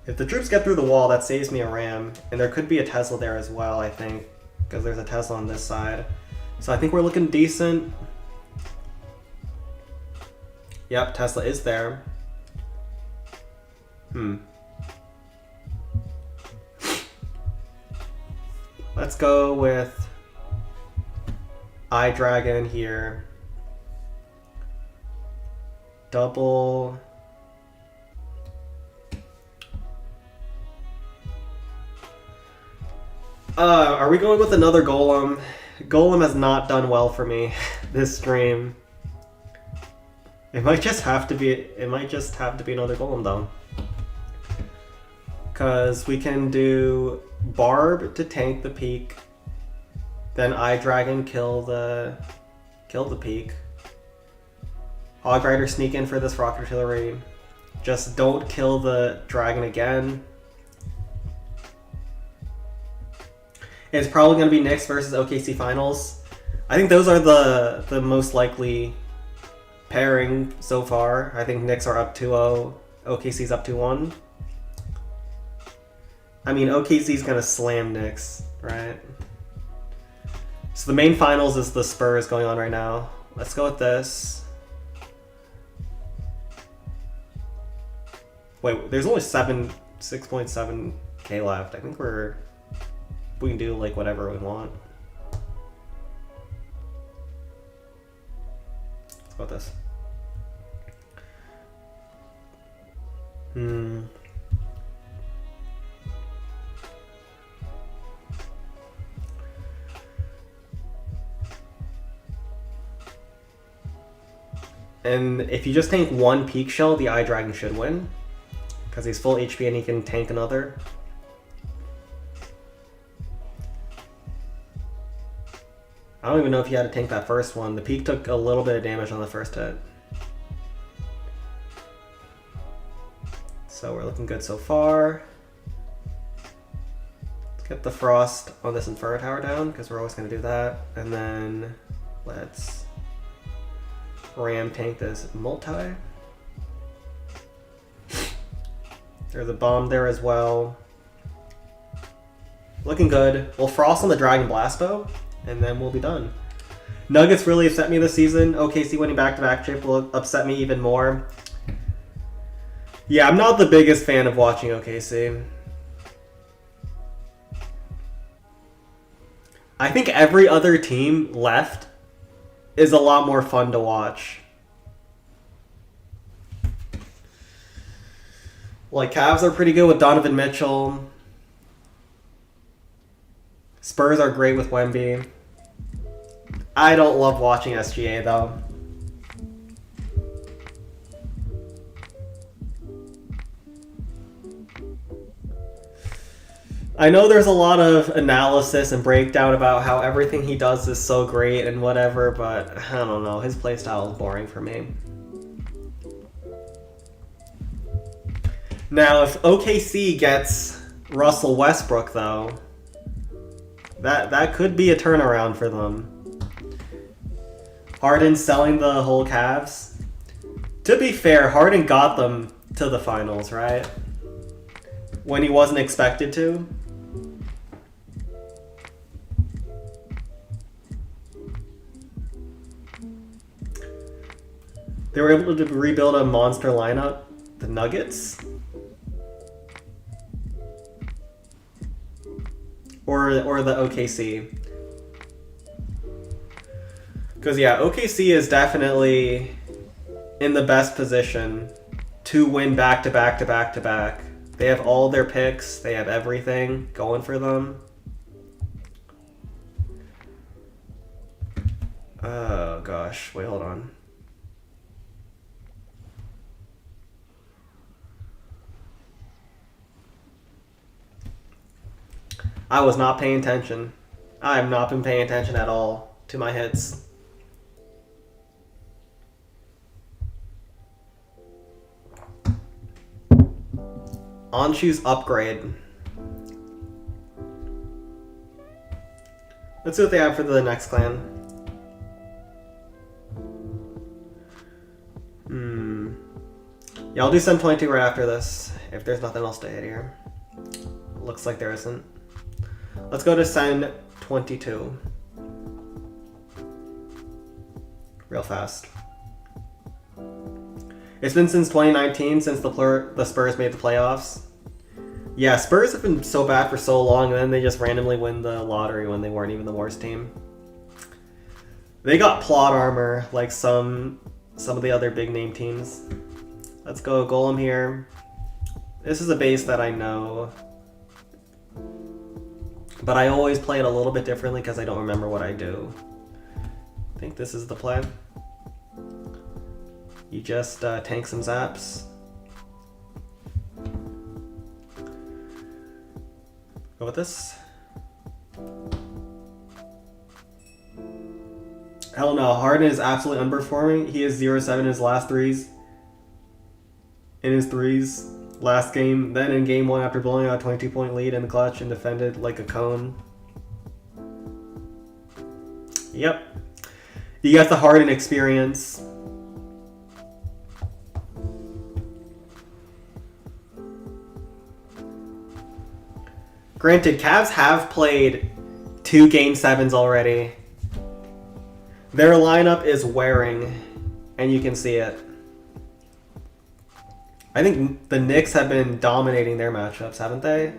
If the troops get through the wall, that saves me a ram. And there could be a Tesla there as well, I think. Because there's a Tesla on this side. So I think we're looking decent. Yep, Tesla is there. Let's go with iDragon here. Double. Are we going with another Golem? Golem has not done well for me this stream. It might just have to be another Golem though. Cause we can do Barb to tank the peak. Then iDragon kill the peak. Hog Rider sneak in for this rocket artillery. Just don't kill the dragon again. It's probably going to be Knicks versus OKC finals. I think those are the most likely pairing so far. I think Knicks are up 2-0, OKC's up 2-1. I mean, OKC's going to slam Knicks, right? So the main finals is the Spurs going on right now. Let's go with this. Wait, there's only 6.7k left. I think we can do like whatever we want. Let's go with this. And if you just tank one peak shell, the iDragon should win. Because he's full HP and he can tank another. I don't even know if you had to tank that first one. The peak took a little bit of damage on the first hit. So we're looking good so far. Let's Get the frost on this Inferno Tower down, because we're always going to do that. And then let's ram tank this multi. There's a bomb there as well. Looking good. We'll frost on the Dragon Blast Bow, and then we'll be done. Nuggets really upset me this season. OKC winning back-to-back chip will upset me even more. Yeah, I'm not the biggest fan of watching OKC. I think every other team left is a lot more fun to watch. Like, Cavs are pretty good with Donovan Mitchell. Spurs are great with Wemby. I don't love watching SGA, though. I know there's a lot of analysis and breakdown about how everything he does is so great and whatever, but I don't know. His playstyle is boring for me. Now, if OKC gets Russell Westbrook, though, that could be a turnaround for them. Harden selling the whole Cavs. To be fair, Harden got them to the finals, right? When he wasn't expected to. They were able to rebuild a monster lineup. The Nuggets? Or the OKC? Because, yeah, OKC is definitely in the best position to win back-to-back-to-back-to-back. They have all their picks. They have everything going for them. Oh, gosh. Wait, hold on. I was not paying attention. I have not been paying attention at all to my hits. Anshu's upgrade. Let's see what they have for the next clan. Yeah, I'll do Sun 22 right after this, if there's nothing else to hit here. Looks like there isn't. Let's go to Sun 22. Real fast. It's been since 2019 since the Spurs made the playoffs. Yeah, Spurs have been so bad for so long, and then they just randomly win the lottery when they weren't even the worst team. They got plot armor like some of the other big name teams. Let's go Golem here. This is a base that I know, but I always play it a little bit differently because I don't remember what I do. I think this is the play. You just tank some zaps. Go with this. Hell no, Harden is absolutely underperforming. He is 0-7 in his last threes. In his threes last game. Then in game 1 after blowing out a 22-point lead in the clutch and defended like a cone. Yep. You got the Harden experience. Granted, Cavs have played 2 Game 7s already. Their lineup is wearing, and you can see it. I think the Knicks have been dominating their matchups, haven't they?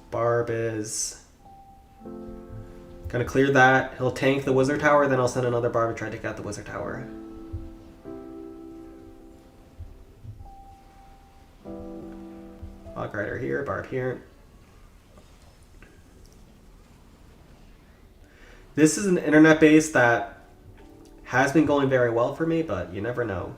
Barb is gonna clear that. He'll tank the Wizard Tower, then I'll send another Barb to try to take out the Wizard Tower. Hog Rider here, Barb here. This is an internet base that has been going very well for me, but you never know.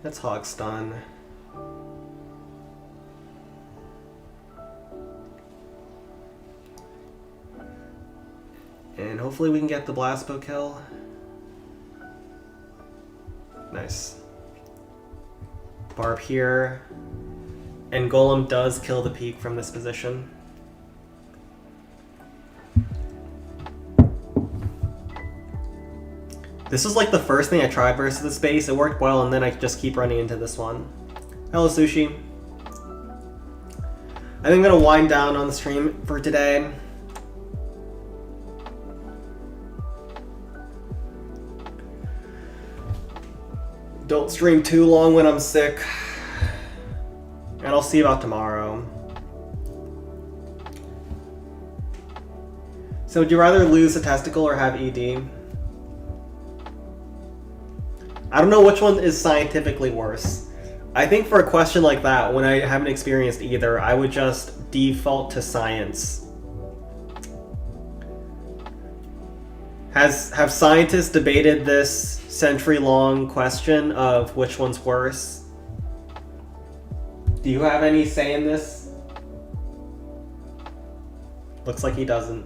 Let's hog stun. And hopefully we can get the blast bow kill. Nice. Barb here. And Golem does kill the peak from this position. This was like the first thing I tried versus the space. It worked well, and then I just keep running into this one. Hello, Sushi. I think I'm gonna wind down on the stream for today. Don't stream too long when I'm sick. And I'll see about tomorrow. So would you rather lose a testicle or have ED? I don't know which one is scientifically worse. I think for a question like that, when I haven't experienced either, I would just default to science. Have scientists debated this century-long question of which one's worse? Do you have any say in this? Looks like he doesn't.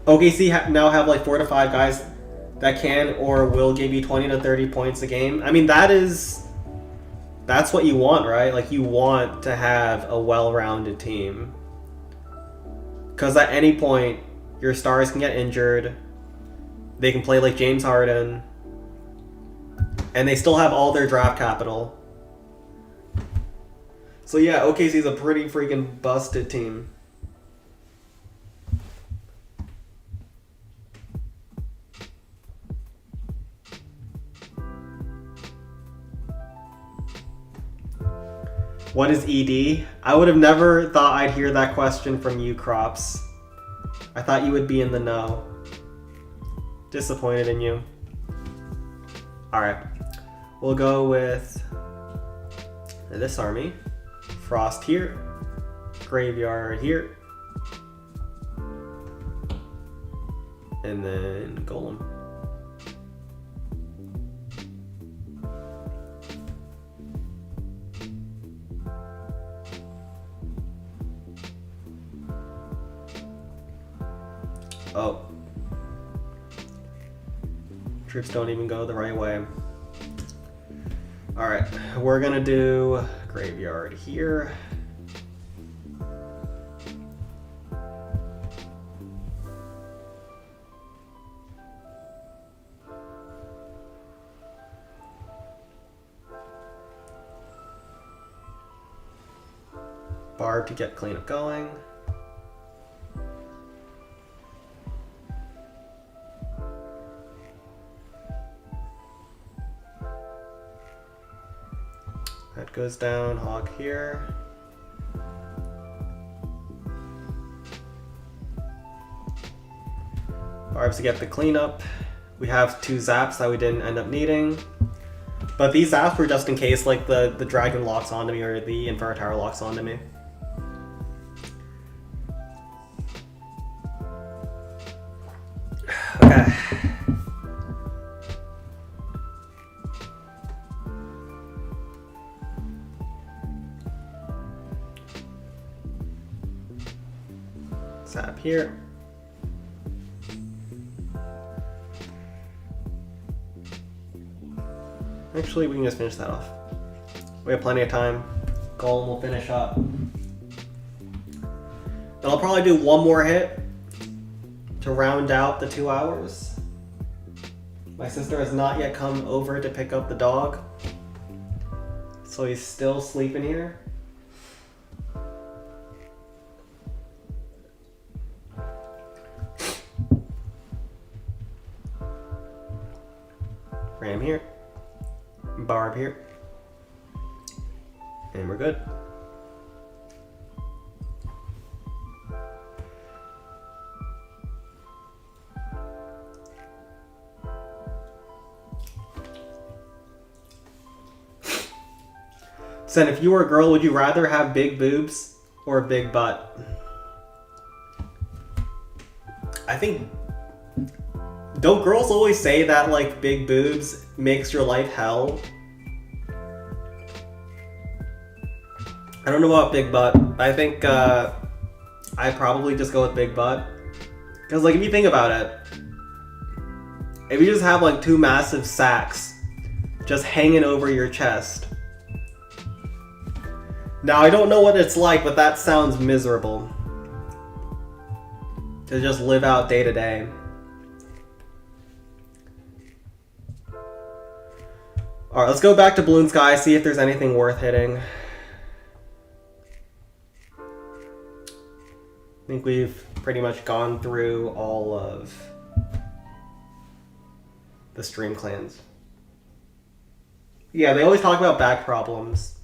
OKC now have like 4 to 5 guys that can or will give you 20 to 30 points a game. I mean, that's what you want, right? Like, you want to have a well-rounded team. Because at any point, your stars can get injured. They can play like James Harden. And they still have all their draft capital. So yeah, OKC is a pretty freaking busted team. What is ED? I would have never thought I'd hear that question from you, Crops. I thought you would be in the know. Disappointed in you. Alright. We'll go with this army. Frost here. Graveyard here. And then Golem. Oh. Troops don't even go the right way. Alright, we're gonna do Graveyard here. Barb to get cleanup going. That goes down, Hawk here. Barbs to get the cleanup. We have 2 zaps that we didn't end up needing. But these zaps were just in case like the dragon locks onto me or the Inferno Tower locks onto me. Okay. Zap here. Actually, we can just finish that off. We have plenty of time. Golem will finish up. Then I'll probably do one more hit to round out the 2 hours. My sister has not yet come over to pick up the dog, so he's still sleeping here. Ram here. Barb here. And we're good. Sen, if you were a girl, would you rather have big boobs or a big butt? I think Don't girls always say that, like, big boobs makes your life hell? I don't know about big butt. I think I'd probably just go with big butt. Because, like, if you think about it, if you just have, like, 2 massive sacks just hanging over your chest. Now, I don't know what it's like, but that sounds miserable. To just live out day to day. Alright, let's go back to Balloon Sky, see if there's anything worth hitting. I think we've pretty much gone through all of the stream clans. Yeah, they always talk about back problems.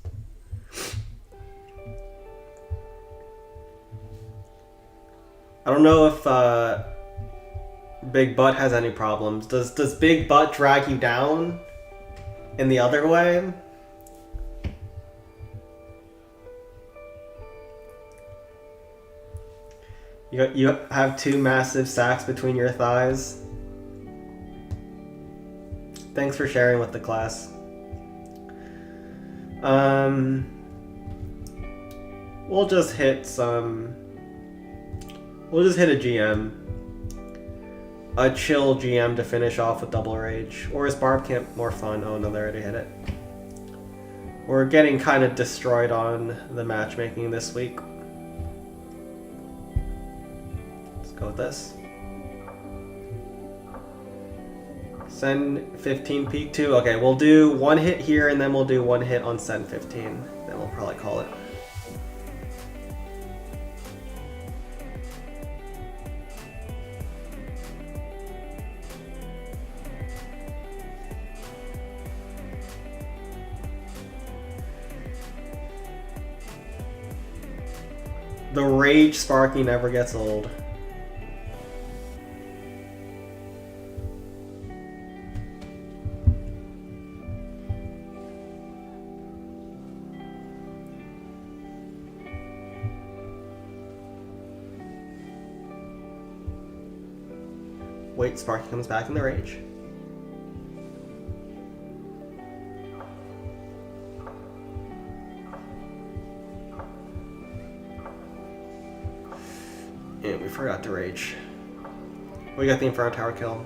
I don't know if Big Butt has any problems. Does Big Butt drag you down in the other way? You have 2 massive sacks between your thighs. Thanks for sharing with the class. We'll just hit some... We'll just hit a GM. A chill GM to finish off with Double Rage. Or is Barb Camp more fun? Oh no, they already hit it. We're getting kind of destroyed on the matchmaking this week. Let's go with this. Send 15 peak 2. Okay, we'll do 1 hit here and then we'll do 1 hit on send 15. Then we'll probably call it. The rage Sparky never gets old. Wait, Sparky comes back in the rage. And we forgot to rage. We got the Inferno Tower kill.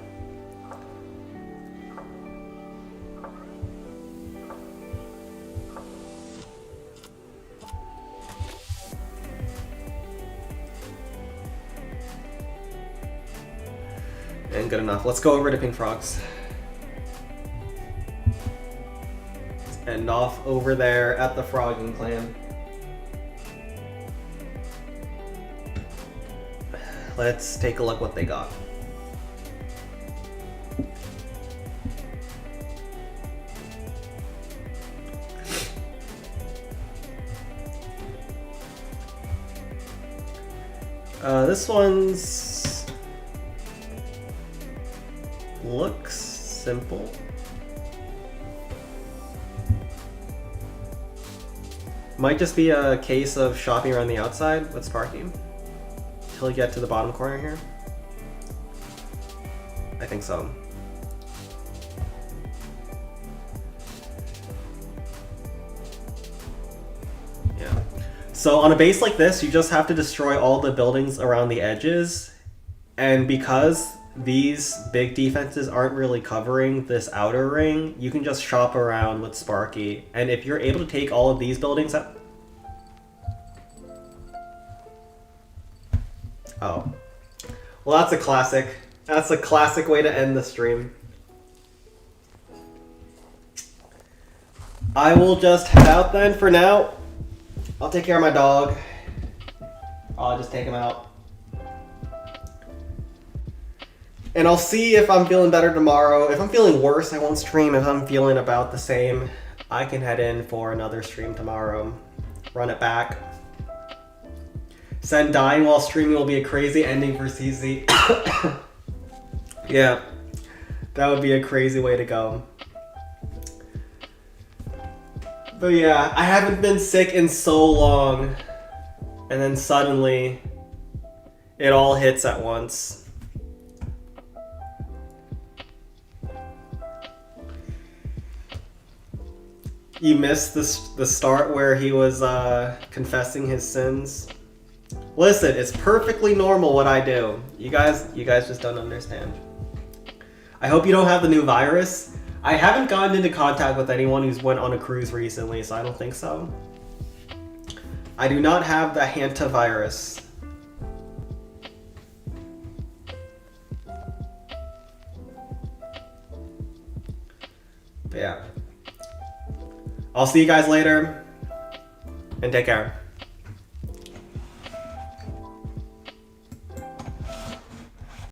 And good enough. Let's go over to Pink Frogs. Let's end off over there at the Frogging Clan. Let's take a look what they got. This one's looks simple. Might just be a case of shopping around the outside with Sparky. Till you get to the bottom corner here? I think so. Yeah. So on a base like this, you just have to destroy all the buildings around the edges. And because these big defenses aren't really covering this outer ring, you can just shop around with Sparky. And if you're able to take all of these buildings up... Oh. Well, that's a classic. That's a classic way to end the stream. I will just head out then for now. I'll take care of my dog. I'll just take him out. And I'll see if I'm feeling better tomorrow. If I'm feeling worse, I won't stream. If I'm feeling about the same, I can head in for another stream tomorrow. Run it back. Send dying while streaming will be a crazy ending for CZ. Yeah, that would be a crazy way to go. But yeah, I haven't been sick in so long. And then suddenly, it all hits at once. You missed the start where he was confessing his sins. Listen, it's perfectly normal what I do. You guys just don't understand. I hope you don't have the new virus. I haven't gotten into contact with anyone who's went on a cruise recently, so I don't think so. I do not have the hantavirus. But yeah. I'll see you guys later, and take care.